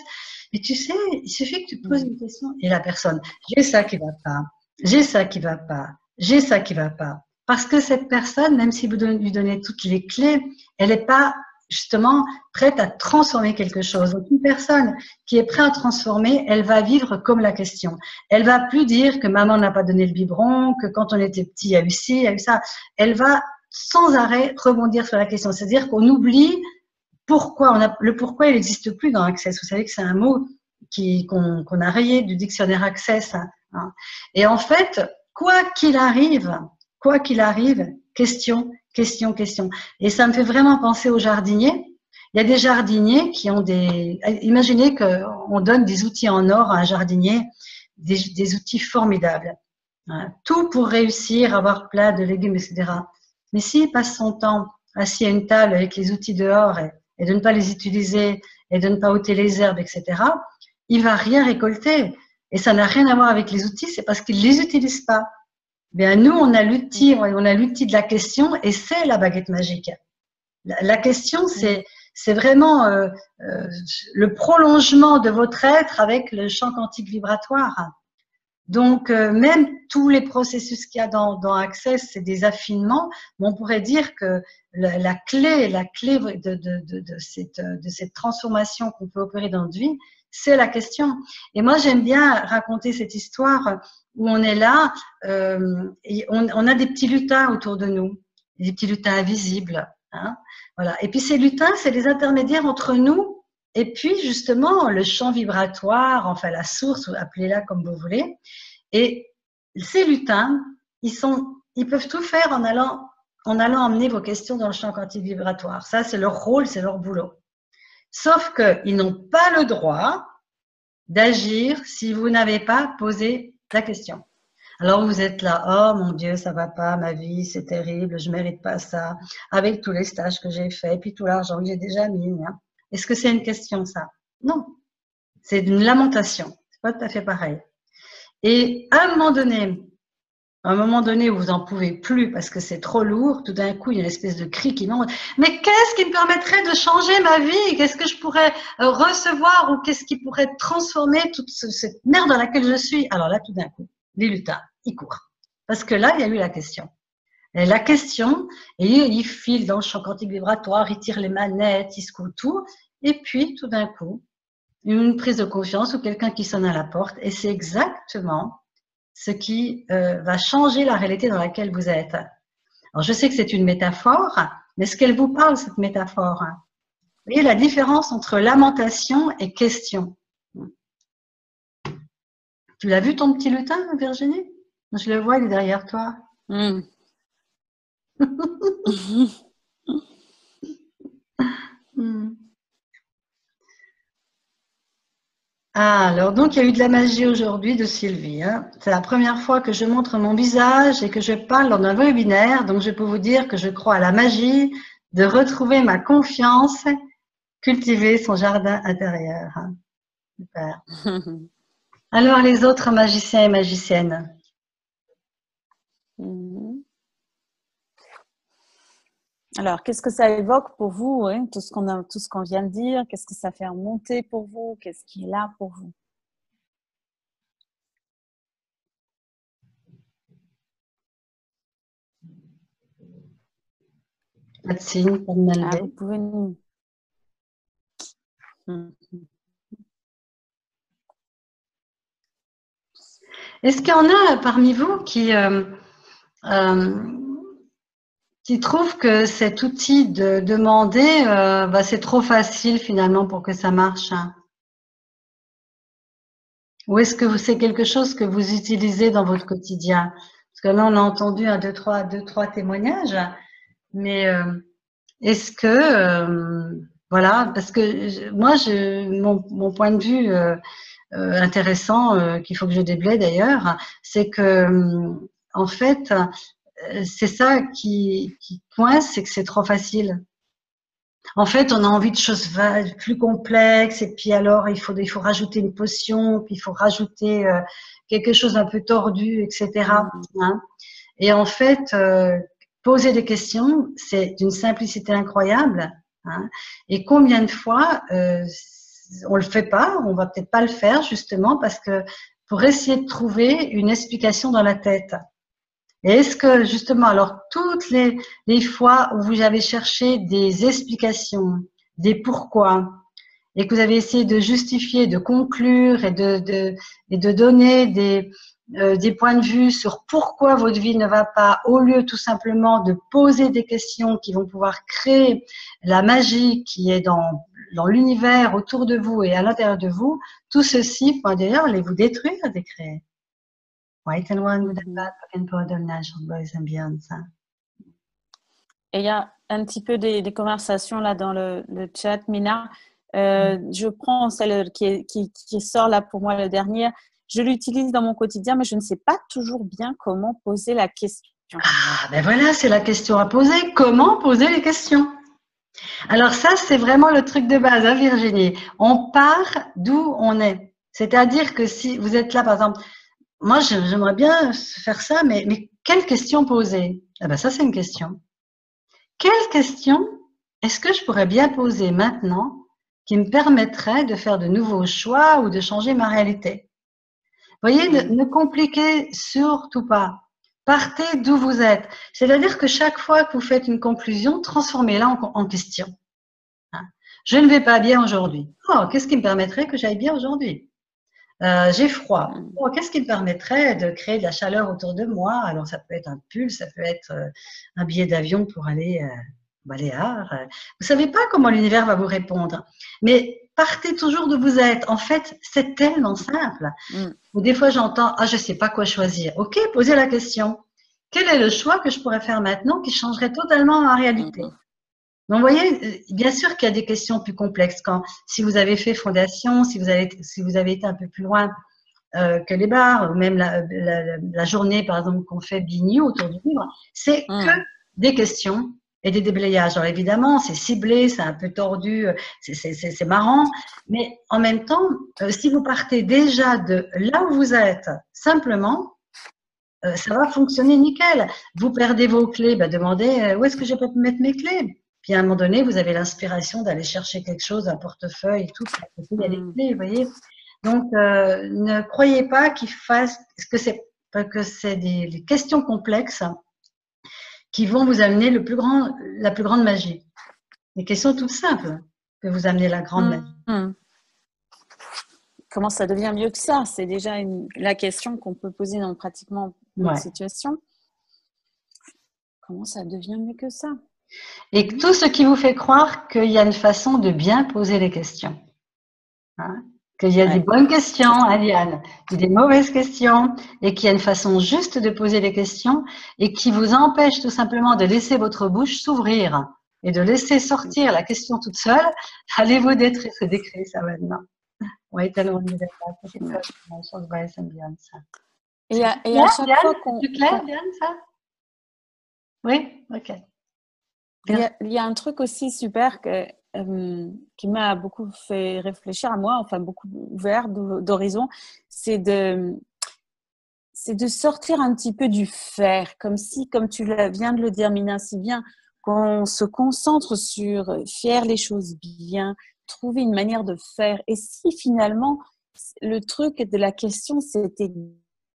Mais tu sais, il suffit que tu poses une question et la personne, j'ai ça qui va pas, j'ai ça qui va pas, j'ai ça qui va pas. Parce que cette personne, même si vous lui donnez toutes les clés, elle n'est pas justement prête à transformer quelque chose. Donc, une personne qui est prête à transformer, elle va vivre comme la question. Elle va plus dire que maman n'a pas donné le biberon, que quand on était petit, il y a eu ci, il y a eu ça. Elle va sans arrêt rebondir sur la question. C'est-à-dire qu'on oublie pourquoi. Le pourquoi, il n'existe plus dans Access. Vous savez que c'est un mot qu'on a rayé du dictionnaire Access. Hein. Et en fait, quoi qu'il arrive, question. Et ça me fait vraiment penser aux jardiniers. Il y a des jardiniers qui ont imaginez qu'on donne des outils en or à un jardinier, des outils formidables. Hein, tout pour réussir, avoir plein de légumes, etc. Mais s'il passe son temps assis à une table avec les outils dehors et de ne pas les utiliser et de ne pas ôter les herbes, etc., il va rien récolter. Et ça n'a rien à voir avec les outils, c'est parce qu'il les utilise pas. Bien, nous, on a l'outil de la question et c'est la baguette magique. La question, c'est vraiment le prolongement de votre être avec le champ quantique vibratoire. Donc, même tous les processus qu'il y a dans Access, c'est des affinements, mais on pourrait dire que la clé de cette transformation qu'on peut opérer dans notre vie, c'est la question. Et moi, j'aime bien raconter cette histoire où on est là, et on a des petits lutins autour de nous, des petits lutins invisibles. Hein, voilà. Et puis ces lutins, c'est les intermédiaires entre nous et puis justement le champ vibratoire, enfin la source, appelez-la comme vous voulez. Et ces lutins, ils peuvent tout faire en allant emmener vos questions dans le champ quantique vibratoire. Ça, c'est leur rôle, c'est leur boulot. Sauf qu'ils n'ont pas le droit d'agir si vous n'avez pas posé la question. Alors vous êtes là, oh mon Dieu, ça va pas, ma vie, c'est terrible, je mérite pas ça, avec tous les stages que j'ai faits, puis tout l'argent que j'ai déjà mis. Hein. Est-ce que c'est une question, ça? Non, c'est une lamentation. C'est pas tout à fait pareil. Et à un moment donné où vous en pouvez plus parce que c'est trop lourd, tout d'un coup, il y a une espèce de cri qui monte. Mais qu'est-ce qui me permettrait de changer ma vie? Qu'est-ce que je pourrais recevoir ou qu'est-ce qui pourrait transformer toute cette merde dans laquelle je suis? Alors là, tout d'un coup, les lutins, ils courent. Parce que là, il y a eu la question. Et la question, et ils filent dans le champ quantique vibratoire, ils tirent les manettes, ils secouent tout. Et puis, tout d'un coup, une prise de conscience ou quelqu'un qui sonne à la porte. Et c'est exactement ce qui va changer la réalité dans laquelle vous êtes. Alors, je sais que c'est une métaphore, mais est-ce qu'elle vous parle, cette métaphore? Vous voyez la différence entre lamentation et question. Tu l'as vu ton petit lutin, Virginie? Je le vois, il est derrière toi. Mm. Ah, alors donc il y a eu de la magie aujourd'hui de Sylvie. Hein. C'est la première fois que je montre mon visage et que je parle dans un webinaire, donc je peux vous dire que je crois à la magie de retrouver ma confiance, cultiver son jardin intérieur. Hein. Super. Alors les autres magiciens et magiciennes. Alors, qu'est-ce que ça évoque pour vous, hein, tout ce qu'on vient de dire? Qu'est-ce que ça fait remonter pour vous? Qu'est-ce qui est là pour vous? Pas de signe, pas de main levée. Vous pouvez nous... Est-ce qu'il y en a parmi vous qui trouvent que cet outil de demander, c'est trop facile finalement pour que ça marche? Hein? Ou est-ce que c'est quelque chose que vous utilisez dans votre quotidien? Parce que là, on a entendu deux, trois témoignages, mais est-ce que, voilà, parce que moi, mon point de vue intéressant, qu'il faut que je déblaye d'ailleurs, c'est que, en fait, c'est ça qui coince, c'est que c'est trop facile. En fait, on a envie de choses plus complexes, et puis alors il faut rajouter une potion, puis il faut rajouter quelque chose un peu tordu, etc. Hein. Et en fait, poser des questions, c'est d'une simplicité incroyable. Hein. Et combien de fois on le fait pas, on va peut-être pas le faire justement parce que pour essayer de trouver une explication dans la tête. Et est-ce que justement, alors toutes les fois où vous avez cherché des explications, des pourquoi, et que vous avez essayé de justifier, de conclure et de donner des points de vue sur pourquoi votre vie ne va pas, au lieu tout simplement de poser des questions qui vont pouvoir créer la magie qui est dans l'univers autour de vous et à l'intérieur de vous, tout ceci, point d'ailleurs, allez vous détruire et décréer. White and One with a bad and Border National Boys and Beyond. Et il y a un petit peu des conversations là dans le chat, Mina. Je prends celle qui sort là pour moi, le dernier. Je l'utilise dans mon quotidien, mais je ne sais pas toujours bien comment poser la question. Ah, ben voilà, c'est la question à poser. Comment poser les questions? Alors ça, c'est vraiment le truc de base, hein, Virginie. On part d'où on est. C'est-à-dire que si vous êtes là, par exemple, moi, j'aimerais bien faire ça, mais quelle question poser? Ah ben ça, c'est une question. Quelle question est-ce que je pourrais bien poser maintenant qui me permettrait de faire de nouveaux choix ou de changer ma réalité? voyez, ne compliquez surtout pas. Partez d'où vous êtes. C'est-à-dire que chaque fois que vous faites une conclusion, transformez-la en question. Hein. Je ne vais pas bien aujourd'hui. Oh, qu'est-ce qui me permettrait que j'aille bien aujourd'hui? J'ai froid. Oh, qu'est-ce qui me permettrait de créer de la chaleur autour de moi? Alors, ça peut être un pull, ça peut être un billet d'avion pour aller au Baléares. Vous savez pas comment l'univers va vous répondre. Mais partez toujours d'où vous êtes. En fait, c'est tellement simple. Ou des fois, j'entends, ah, je sais pas quoi choisir. Ok, posez la question. Quel est le choix que je pourrais faire maintenant qui changerait totalement ma réalité? Donc, vous voyez, bien sûr qu'il y a des questions plus complexes. Si vous avez fait fondation, si vous avez été un peu plus loin que les bars, ou même la journée, par exemple, qu'on fait Bignou autour du livre, c'est que des questions et des déblayages. Alors évidemment, c'est ciblé, c'est un peu tordu, c'est marrant, mais en même temps, si vous partez déjà de là où vous êtes, simplement, ça va fonctionner nickel. Vous perdez vos clés, demandez où est-ce que je peux mettre mes clés. Puis à un moment donné, vous avez l'inspiration d'aller chercher quelque chose, un portefeuille et tout, il y a les clés, vous voyez. Donc, ne croyez pas que c'est des questions complexes qui vont vous amener la plus grande magie. Les questions toutes simples que vous amenez la grande magie. Comment ça devient mieux que ça? C'est déjà la question qu'on peut poser dans pratiquement toute situation. Comment ça devient mieux que ça? Et tout ce qui vous fait croire qu'il y a une façon de bien poser les questions. Hein? Qu'il y a des bonnes questions, Liane, et des mauvaises questions, et qu'il y a une façon juste de poser les questions, et qui vous empêche tout simplement de laisser votre bouche s'ouvrir et de laisser sortir la question toute seule. Allez-vous décrire ça maintenant. Oui, tellement de Et à chaque fois qu'on... C'est clair, Diane, ça? Oui, ok. Il y a un truc aussi super qui m'a beaucoup fait réfléchir à moi, enfin beaucoup ouvert d'horizon, c'est de sortir un petit peu du faire, comme tu viens de le dire, Mina, si bien, qu'on se concentre sur faire les choses bien, trouver une manière de faire. Et si finalement, le truc de la question, c'était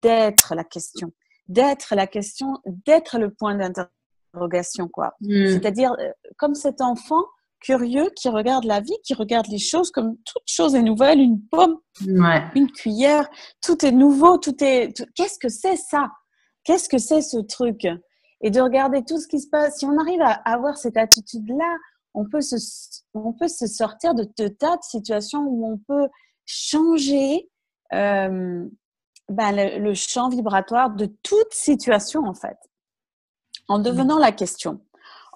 d'être la question, d'être le point d'interrogation, quoi. C'est-à-dire, comme cet enfant curieux qui regarde la vie, qui regarde les choses comme toute chose est nouvelle, une pomme, une cuillère, tout est nouveau, qu'est-ce que c'est ça? Qu'est-ce que c'est ce truc? Et de regarder tout ce qui se passe. Si on arrive à avoir cette attitude-là, on peut se sortir de tas de situations où on peut changer le champ vibratoire de toute situation, en fait, en devenant la question.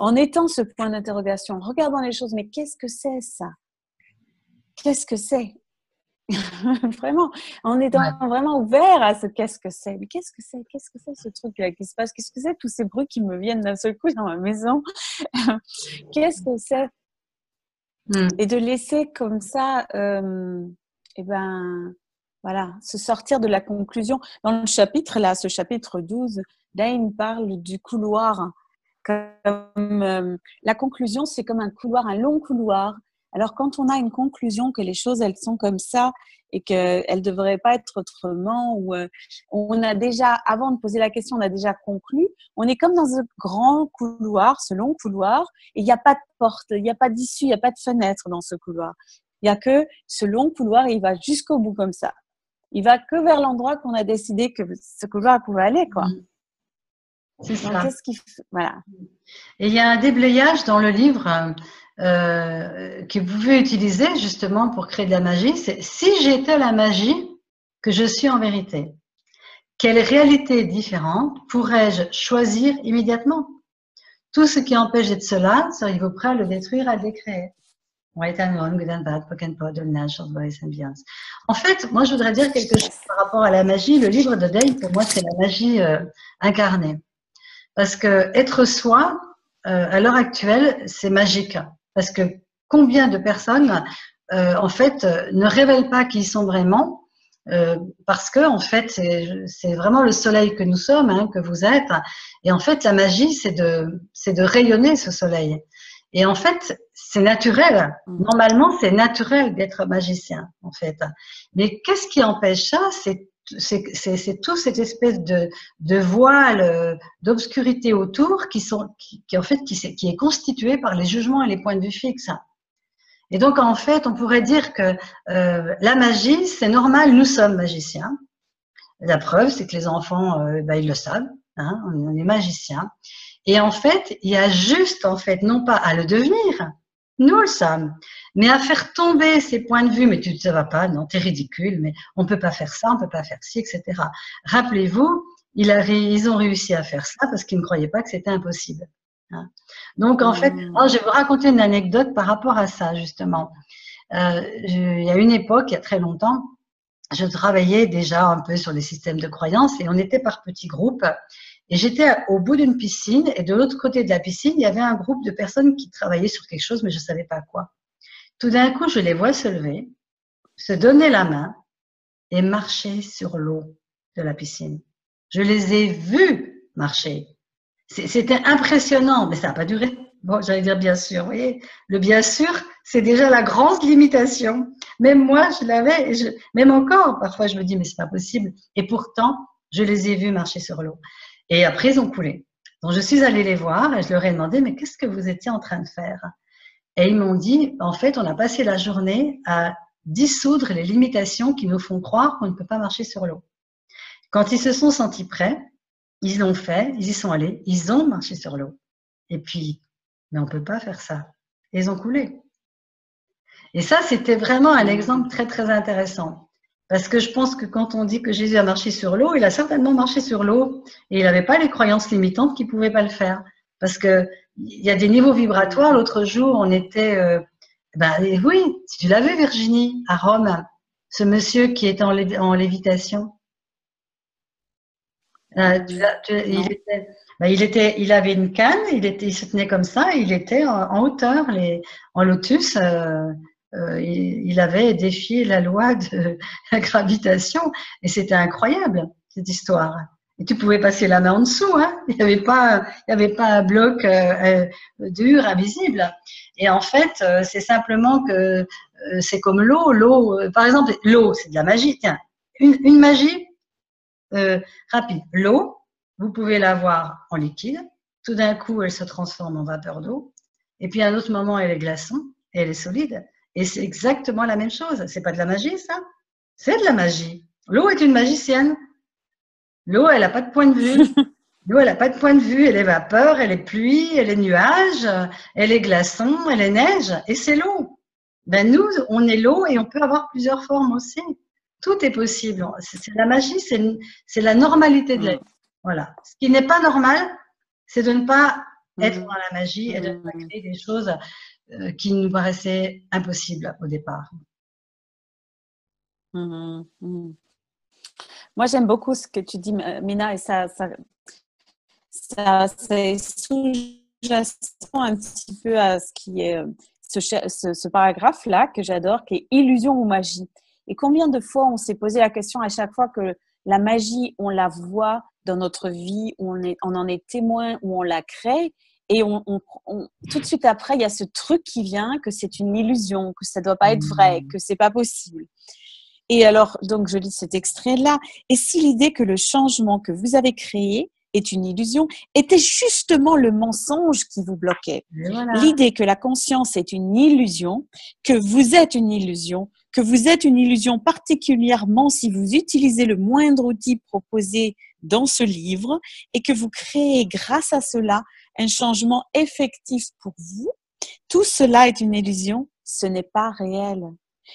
En étant ce point d'interrogation, en regardant les choses, mais qu'est-ce que c'est ça? Qu'est-ce que c'est? Vraiment, en étant vraiment ouvert à ce qu'est-ce que c'est. Mais qu'est-ce que c'est? Qu'est-ce que c'est ce truc-là qui se passe? Qu'est-ce que c'est tous ces bruits qui me viennent d'un seul coup dans ma maison? Qu'est-ce que c'est? Et de laisser comme ça, voilà, se sortir de la conclusion. Dans le chapitre, là, ce chapitre 12, Dane parle du couloir. Comme la conclusion, c'est comme un couloir, un long couloir. Alors, quand on a une conclusion que les choses, elles sont comme ça et qu'elles ne devraient pas être autrement, ou on a déjà, avant de poser la question, on a déjà conclu, on est comme dans un grand couloir, ce long couloir, et il n'y a pas de porte, il n'y a pas d'issue, il n'y a pas de fenêtre dans ce couloir. Il n'y a que ce long couloir et il va jusqu'au bout comme ça. Il va que vers l'endroit qu'on a décidé que ce couloir pouvait aller, quoi. C'est ça. Voilà. Et il y a un déblayage dans le livre que vous pouvez utiliser justement pour créer de la magie. C'est si j'étais la magie que je suis en vérité, quelle réalité différente pourrais-je choisir immédiatement? Tout ce qui empêche d'être cela, seriez-vous prêt à le détruire, à le décréer? En fait, moi je voudrais dire quelque chose par rapport à la magie. Le livre de Dane, pour moi, c'est la magie incarnée. Parce que être soi, à l'heure actuelle, c'est magique. Parce que combien de personnes, en fait, ne révèlent pas qui ils sont vraiment, parce que en fait, c'est vraiment le soleil que nous sommes, hein, que vous êtes. Et en fait, la magie, c'est de rayonner ce soleil. Et en fait, c'est naturel. Normalement, c'est naturel d'être magicien, en fait. Mais qu'est-ce qui empêche ça? C'est c'est tout cette espèce de voile, d'obscurité autour qui est constitué par les jugements et les points de vue fixes. Et donc, en fait, on pourrait dire que la magie, c'est normal, nous sommes magiciens. La preuve, c'est que les enfants, ils le savent, hein, on est magiciens. Et en fait, il y a juste, en fait, non pas à le devenir, nous le sommes, mais à faire tomber ces points de vue, mais tu ne vas pas, non, t'es ridicule, mais on peut pas faire ça, on peut pas faire ci, etc. Rappelez-vous, ils ont réussi à faire ça parce qu'ils ne croyaient pas que c'était impossible. Hein. Donc, en fait, je vais vous raconter une anecdote par rapport à ça, justement. Il y a une époque, il y a très longtemps, je travaillais déjà un peu sur les systèmes de croyances et on était par petits groupes. Et j'étais au bout d'une piscine et de l'autre côté de la piscine, il y avait un groupe de personnes qui travaillaient sur quelque chose, mais je ne savais pas quoi. Tout d'un coup, je les vois se lever, se donner la main et marcher sur l'eau de la piscine. Je les ai vus marcher. C'était impressionnant, mais ça n'a pas duré. Bon, j'allais dire bien sûr, vous voyez, le bien sûr, c'est déjà la grande limitation. Même moi, je l'avais, même encore, parfois je me dis, mais c'est pas possible. Et pourtant, je les ai vus marcher sur l'eau. Et après, ils ont coulé. Donc, je suis allée les voir et je leur ai demandé, mais qu'est-ce que vous étiez en train de faire? Et ils m'ont dit, en fait, on a passé la journée à dissoudre les limitations qui nous font croire qu'on ne peut pas marcher sur l'eau. Quand ils se sont sentis prêts, ils l'ont fait, ils y sont allés, ils ont marché sur l'eau. Et puis, mais on ne peut pas faire ça. Et ils ont coulé. Et ça, c'était vraiment un exemple très, très intéressant. Parce que je pense que quand on dit que Jésus a marché sur l'eau, il a certainement marché sur l'eau et il n'avait pas les croyances limitantes qui ne pouvaient pas le faire. Parce que il y a des niveaux vibratoires. L'autre jour, on était… oui, tu l'as vu, Virginie, à Rome, ce monsieur qui était en lévitation. Il avait une canne, il se tenait comme ça, il était en hauteur, en lotus. Il avait défié la loi de la gravitation et c'était incroyable cette histoire. Et tu pouvais passer la main en dessous, hein. Il n'y avait pas un bloc dur, invisible. Et en fait, c'est simplement que c'est comme l'eau. L'eau, par exemple, l'eau, c'est de la magie. Tiens, une magie rapide. L'eau, vous pouvez l'avoir en liquide. Tout d'un coup, elle se transforme en vapeur d'eau. Et puis à un autre moment, elle est glaçon et elle est solide. Et c'est exactement la même chose. C'est pas de la magie, ça? C'est de la magie. L'eau est une magicienne. L'eau, elle n'a pas de point de vue. L'eau, elle n'a pas de point de vue. Elle est vapeur, elle est pluie, elle est nuage, elle est glaçon, elle est neige. Et c'est l'eau. Ben nous, on est l'eau et on peut avoir plusieurs formes aussi. Tout est possible. C'est la magie, c'est la normalité de la vie. Voilà. Ce qui n'est pas normal, c'est de ne pas être dans la magie et de ne pas créer des choses qui nous paraissaient impossibles au départ. Moi, j'aime beaucoup ce que tu dis, Mina, et ça c'est sous-jacent un petit peu à ce qui est ce paragraphe-là que j'adore, qui est illusion ou magie. Et combien de fois on s'est posé la question à chaque fois que la magie, on la voit dans notre vie, où on en est témoin, où on la crée, et tout de suite après, il y a ce truc qui vient, que c'est une illusion, que ça ne doit pas être vrai, que ce n'est pas possible. Et alors, donc, je lis cet extrait-là. Et si l'idée que le changement que vous avez créé est une illusion, était justement le mensonge qui vous bloquait. Voilà. L'idée que la conscience est une illusion, que vous êtes une illusion particulièrement si vous utilisez le moindre outil proposé dans ce livre et que vous créez grâce à cela un changement effectif pour vous, tout cela est une illusion, ce n'est pas réel.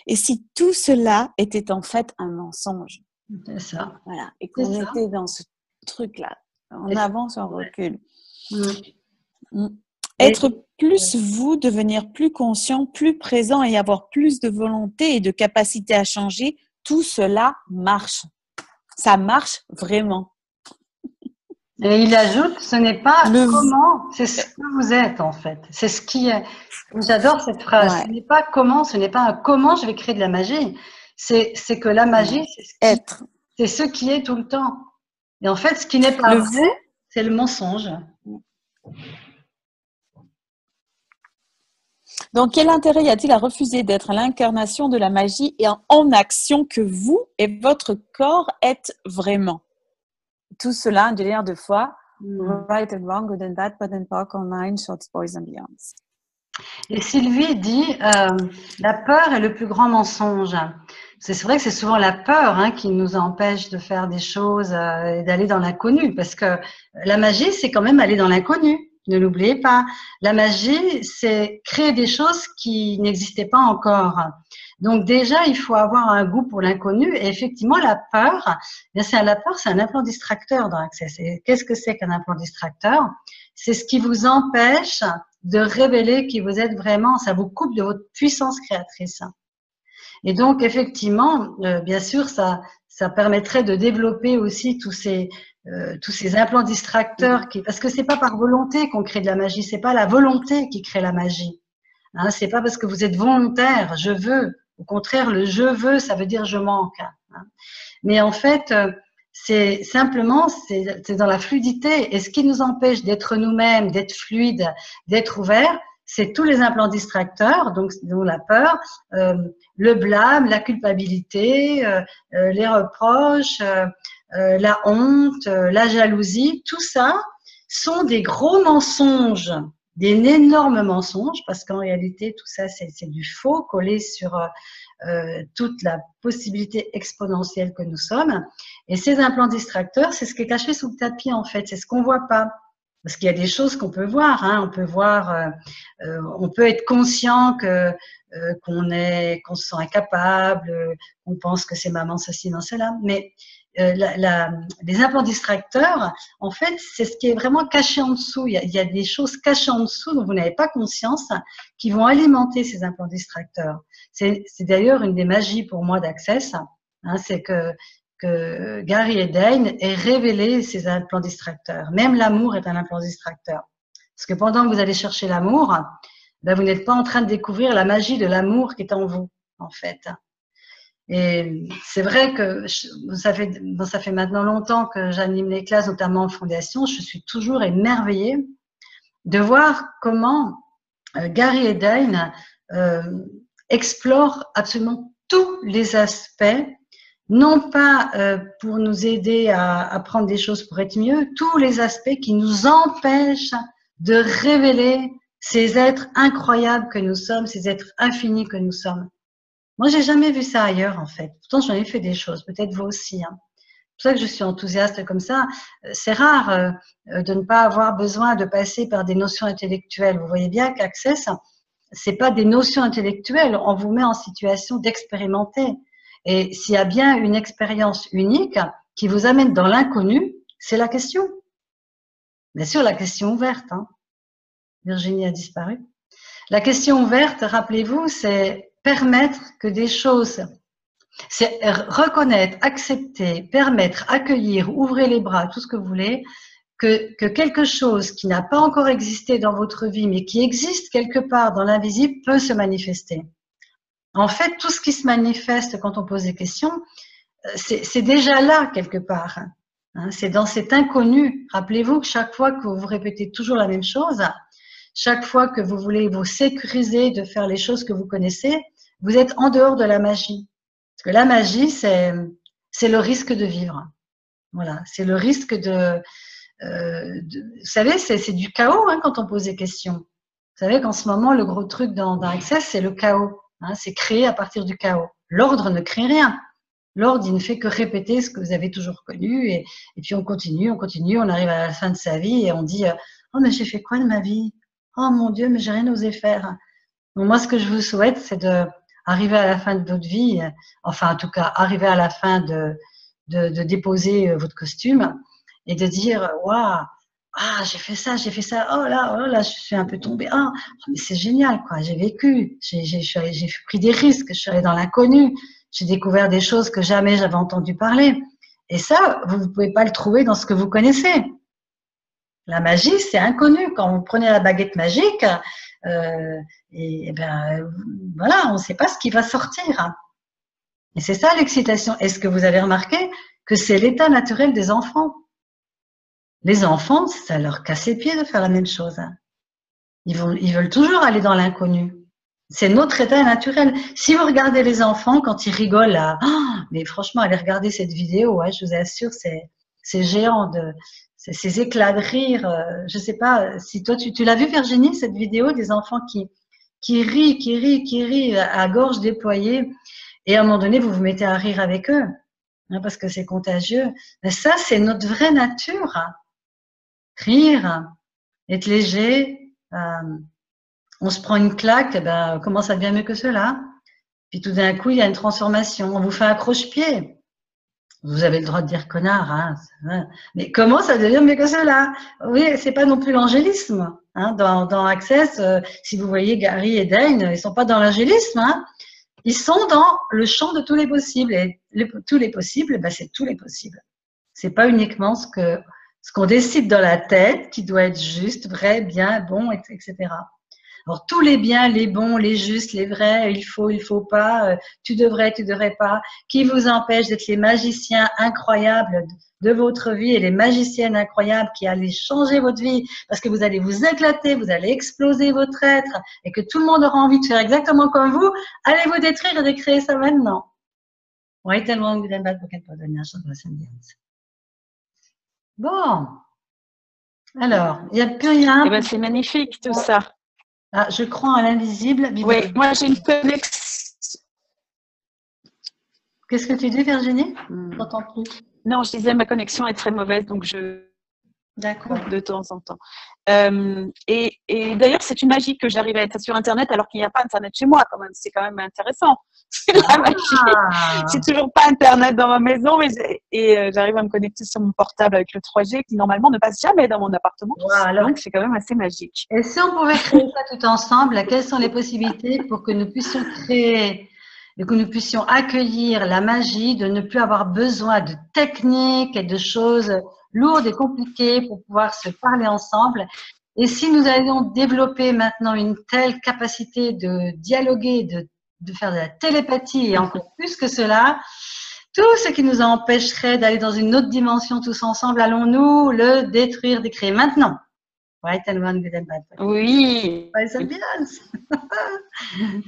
Et si tout cela était en fait un mensonge. C'est ça. Voilà. Et qu'on était dans ce truc-là. On avance, on recule. Être plus vous, devenir plus conscient, plus présent et avoir plus de volonté et de capacité à changer, tout cela marche. Ça marche vraiment. Et il ajoute, ce n'est pas comment, c'est ce que vous êtes en fait. C'est ce qui est. J'adore cette phrase. Ouais. Ce n'est pas comment, ce n'est pas un comment je vais créer de la magie. C'est que la magie, c'est ce qui est tout le temps. Et en fait, ce qui n'est pas vrai, c'est le mensonge. Donc, quel intérêt y a-t-il à refuser d'être l'incarnation de la magie et en action que vous et votre corps êtes vraiment? Tout cela, un délire de foi. Right and wrong, good and bad, bad and power, online, shorts, boys and beyonds. Et Sylvie dit la peur est le plus grand mensonge. C'est vrai que c'est souvent la peur qui nous empêche de faire des choses et d'aller dans l'inconnu, parce que la magie, c'est quand même aller dans l'inconnu. Ne l'oubliez pas. La magie, c'est créer des choses qui n'existaient pas encore. Donc déjà, il faut avoir un goût pour l'inconnu. Et effectivement, la peur, c'est un implant distracteur dans Access. Et qu'est-ce que c'est qu'un implant distracteur? C'est ce qui vous empêche de révéler qui vous êtes vraiment. Ça vous coupe de votre puissance créatrice. Et donc, effectivement, bien sûr, ça permettrait de développer aussi tous ces implants distracteurs parce que c'est pas par volonté qu'on crée de la magie, c'est pas la volonté qui crée la magie. C'est pas parce que vous êtes volontaire, je veux. Au contraire, le je veux, ça veut dire je manque. Mais en fait, c'est simplement, c'est dans la fluidité. Et ce qui nous empêche d'être nous-mêmes, d'être fluide, d'être ouvert, c'est tous les implants distracteurs, donc la peur, le blâme, la culpabilité, les reproches, la honte, la jalousie, tout ça sont des gros mensonges, des énormes mensonges, parce qu'en réalité, tout ça, c'est du faux collé sur toute la possibilité exponentielle que nous sommes. Et ces implants distracteurs, c'est ce qui est caché sous le tapis, en fait, c'est ce qu'on voit pas. Parce qu'il y a des choses qu'on peut voir, on peut voir, on peut être conscient qu'on se sent incapable, qu'on pense que c'est maman ceci, non cela, mais les implants distracteurs, en fait, c'est ce qui est vraiment caché en dessous. Il y a des choses cachées en dessous dont vous n'avez pas conscience qui vont alimenter ces implants distracteurs. C'est d'ailleurs une des magies pour moi d'Access, c'est que Gary et Dane aient révélé ces implants distracteurs. Même l'amour est un implant distracteur. Parce que pendant que vous allez chercher l'amour, vous n'êtes pas en train de découvrir la magie de l'amour qui est en vous, en fait. Et c'est vrai que ça fait maintenant longtemps que j'anime les classes, notamment en fondation. Je suis toujours émerveillée de voir comment Gary et Dane explorent absolument tous les aspects, non pas pour nous aider à prendre des choses pour être mieux, tous les aspects qui nous empêchent de révéler ces êtres incroyables que nous sommes, ces êtres infinis que nous sommes. Moi, j'ai jamais vu ça ailleurs, en fait. Pourtant, j'en ai fait des choses, peut-être vous aussi. C'est pour ça que je suis enthousiaste comme ça. C'est rare de ne pas avoir besoin de passer par des notions intellectuelles. Vous voyez bien qu'Access, c'est pas des notions intellectuelles. On vous met en situation d'expérimenter. Et s'il y a bien une expérience unique qui vous amène dans l'inconnu, c'est la question. Bien sûr, la question ouverte. Virginie a disparu. La question ouverte, rappelez-vous, c'est permettre que des choses, c'est reconnaître, accepter, permettre, accueillir, ouvrez les bras, tout ce que vous voulez, que quelque chose qui n'a pas encore existé dans votre vie, mais qui existe quelque part dans l'invisible, peut se manifester. En fait, tout ce qui se manifeste quand on pose des questions, c'est déjà là quelque part. C'est dans cet inconnu. Rappelez-vous que chaque fois que vous répétez toujours la même chose, chaque fois que vous voulez vous sécuriser de faire les choses que vous connaissez, vous êtes en dehors de la magie. Parce que la magie, c'est le risque de vivre. Voilà, c'est le risque vous savez, c'est du chaos quand on pose des questions. Vous savez qu'en ce moment, le gros truc dans Access, c'est le chaos. C'est créé à partir du chaos. L'ordre ne crée rien. L'ordre, il ne fait que répéter ce que vous avez toujours connu. Et puis on continue, on arrive à la fin de sa vie et on dit « Oh, mais j'ai fait quoi de ma vie ? Oh mon Dieu, mais j'ai rien osé faire. » Donc moi, ce que je vous souhaite, c'est d'arriver à la fin de votre vie, enfin en tout cas, arriver à la fin de déposer votre costume et de dire « Waouh, j'ai fait ça, oh là, je suis un peu tombée. Ah, mais c'est génial, quoi. J'ai vécu, j'ai pris des risques, je suis allée dans l'inconnu, j'ai découvert des choses que jamais j'avais entendu parler. Et ça, vous ne pouvez pas le trouver dans ce que vous connaissez. La magie, c'est inconnu. Quand vous prenez la baguette magique, voilà, on ne sait pas ce qui va sortir. Et c'est ça l'excitation. Est-ce que vous avez remarqué que c'est l'état naturel des enfants? Les enfants, ça leur casse les pieds de faire la même chose. Ils veulent toujours aller dans l'inconnu. C'est notre état naturel. Si vous regardez les enfants quand ils rigolent là, mais franchement, allez regarder cette vidéo, ouais, je vous assure, c'est géant ces éclats de rire. Je sais pas si toi tu l'as vu Virginie cette vidéo des enfants qui rient à gorge déployée et à un moment donné vous vous mettez à rire avec eux parce que c'est contagieux. Mais ça c'est notre vraie nature. Rire, être léger. On se prend une claque, ben, comment ça devient mieux que cela? Puis tout d'un coup, il y a une transformation. On vous fait un croche-pied. Vous avez le droit de dire connard, hein. Mais comment ça devient mieux que cela? Oui, c'est pas non plus l'angélisme. Hein. Dans Access, si vous voyez Gary et Dane, ils sont pas dans l'angélisme. Hein. Ils sont dans le champ de tous les possibles. Et tous les possibles, ben, c'est tous les possibles. C'est pas uniquement ce qu'on décide dans la tête qui doit être juste, vrai, bien, bon, etc. Alors, tous les biens, les bons, les justes, les vrais, il faut pas, tu devrais pas, qui vous empêche d'être les magiciens incroyables de votre vie et les magiciennes incroyables qui allaient changer votre vie parce que vous allez vous éclater, vous allez exploser votre être et que tout le monde aura envie de faire exactement comme vous, allez vous détruire et de créer ça maintenant. Bon. Alors, il n'y a plus rien. Eh ben, c'est magnifique tout ça. Ah, je crois à l'invisible. Oui, moi j'ai une connexion. Qu'est-ce que tu dis, Virginie? Je t'entends plus. Non, je disais ma connexion est très mauvaise, donc D'accord. De temps en temps. Et d'ailleurs, c'est une magie que j'arrive à être sur Internet alors qu'il n'y a pas Internet chez moi. Quand même, c'est quand même intéressant. C'est la magie. J'ai toujours pas Internet dans ma maison, mais j'arrive à me connecter sur mon portable avec le 3G qui normalement ne passe jamais dans mon appartement. Voilà. Donc, c'est quand même assez magique. Et si on pouvait créer ça tout ensemble, quelles sont les possibilités pour que nous puissions créer et que nous puissions accueillir la magie, de ne plus avoir besoin de techniques et de choses lourdes et compliquées pour pouvoir se parler ensemble. Et si nous allions développer maintenant une telle capacité de dialoguer, de faire de la télépathie et encore plus que cela, tout ce qui nous empêcherait d'aller dans une autre dimension tous ensemble, allons-nous le détruire, décréer maintenant. Oui.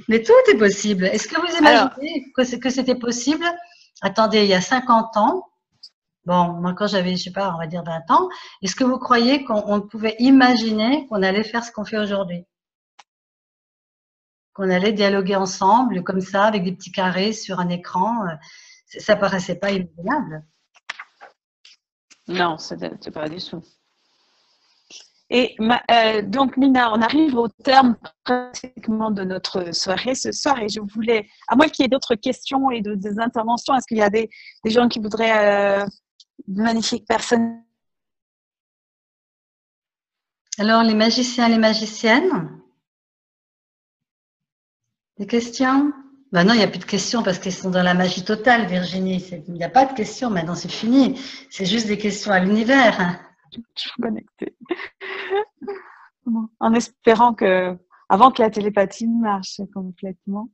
Mais tout est possible. Est-ce que vous imaginez que c'était possible? Attendez, il y a 50 ans, bon, moi quand j'avais, je sais pas, on va dire 20 ans, est-ce que vous croyez qu'on pouvait imaginer qu'on allait faire ce qu'on fait aujourd'hui? Qu'on allait dialoguer ensemble, comme ça, avec des petits carrés sur un écran? Ça paraissait pas imaginable. Non, c'est pas du tout. Et donc, Mina, on arrive au terme pratiquement de notre soirée ce soir et je voulais, à moins qu'il y ait d'autres questions et des interventions, est-ce qu'il y a des gens qui voudraient, de magnifiques personnes? Alors, les magiciens, les magiciennes? Des questions? Ben non, il n'y a plus de questions parce qu'ils sont dans la magie totale, Virginie. Il n'y a pas de questions, maintenant c'est fini. C'est juste des questions à l'univers. Je suis connectée. En espérant que, avant que la télépathie marche complètement,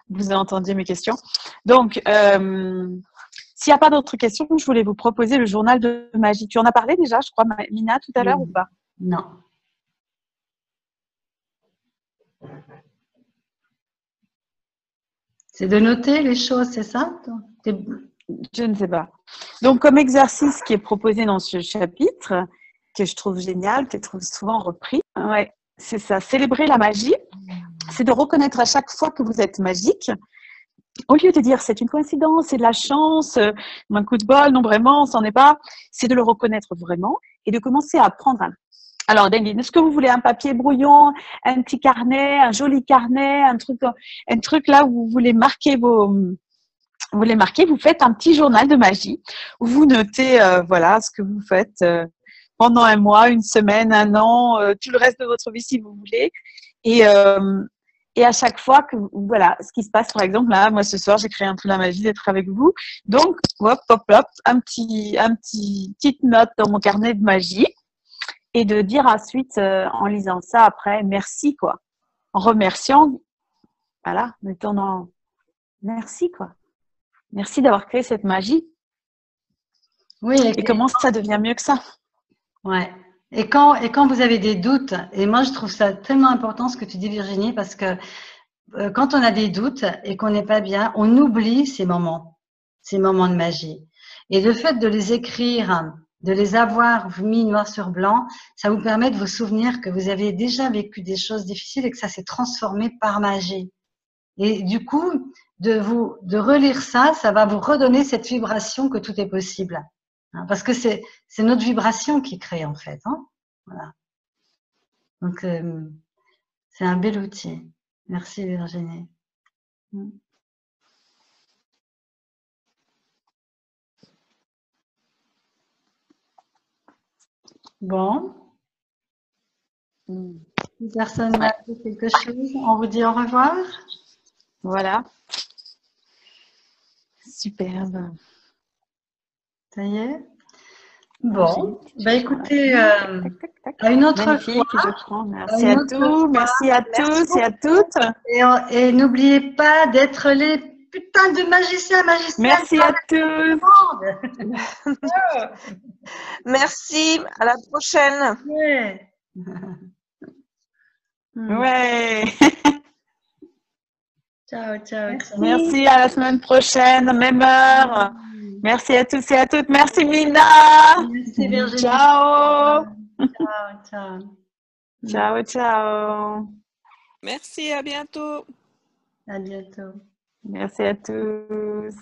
vous entendiez mes questions. Donc, s'il n'y a pas d'autres questions, je voulais vous proposer le journal de magie. Tu en as parlé déjà, je crois, Mina, tout à l'heure ou pas? Non. C'est de noter les choses, c'est ça? Je ne sais pas. Donc, comme exercice qui est proposé dans ce chapitre, que je trouve génial, que je trouve souvent repris, ouais, c'est ça. Célébrer la magie, c'est de reconnaître à chaque fois que vous êtes magique. Au lieu de dire c'est une coïncidence, c'est de la chance, un coup de bol, non vraiment, c'en est pas, c'est de le reconnaître vraiment et de commencer à prendre un. Alors, Dengue, est-ce que vous voulez un papier brouillon, un petit carnet, un joli carnet, un truc là où vous voulez marquer vous faites un petit journal de magie où vous notez voilà ce que vous faites pendant un mois, une semaine, un an, tout le reste de votre vie si vous voulez. Et à chaque fois que voilà ce qui se passe, par exemple là, moi ce soir j'ai créé un peu la magie d'être avec vous. Donc hop, petite note dans mon carnet de magie et de dire ensuite en lisant ça après merci quoi, en remerciant, voilà, mettons dans merci quoi. Merci d'avoir créé cette magie. Oui. Et comment ça devient mieux que ça? Ouais. Et quand vous avez des doutes, et moi je trouve ça tellement important ce que tu dis Virginie, parce que quand on a des doutes et qu'on n'est pas bien, on oublie ces moments de magie. Et le fait de les écrire, de les avoir mis noir sur blanc, ça vous permet de vous souvenir que vous avez déjà vécu des choses difficiles et que ça s'est transformé par magie. Et du coup, de relire ça, ça va vous redonner cette vibration que tout est possible. Hein, parce que c'est notre vibration qui crée en fait. Hein, voilà. Donc, c'est un bel outil. Merci Virginie. Bon. Si personne n'a dit quelque chose, on vous dit au revoir. Voilà. Superbe. Ça y est. Bon, bah écoutez, à une autre Magnifique, fois. je prends. Merci à tous, merci à tous et à toutes. Et n'oubliez pas d'être les putains de magiciens. Merci à tous. Merci, à la prochaine. Ouais. Ouais. Ciao, ciao. Merci, à la semaine prochaine, même heure. Merci à tous et à toutes. Merci Mina. Merci Virginie. Ciao. Ciao, ciao. Ciao, ciao. Merci, à bientôt. À bientôt. Merci à tous.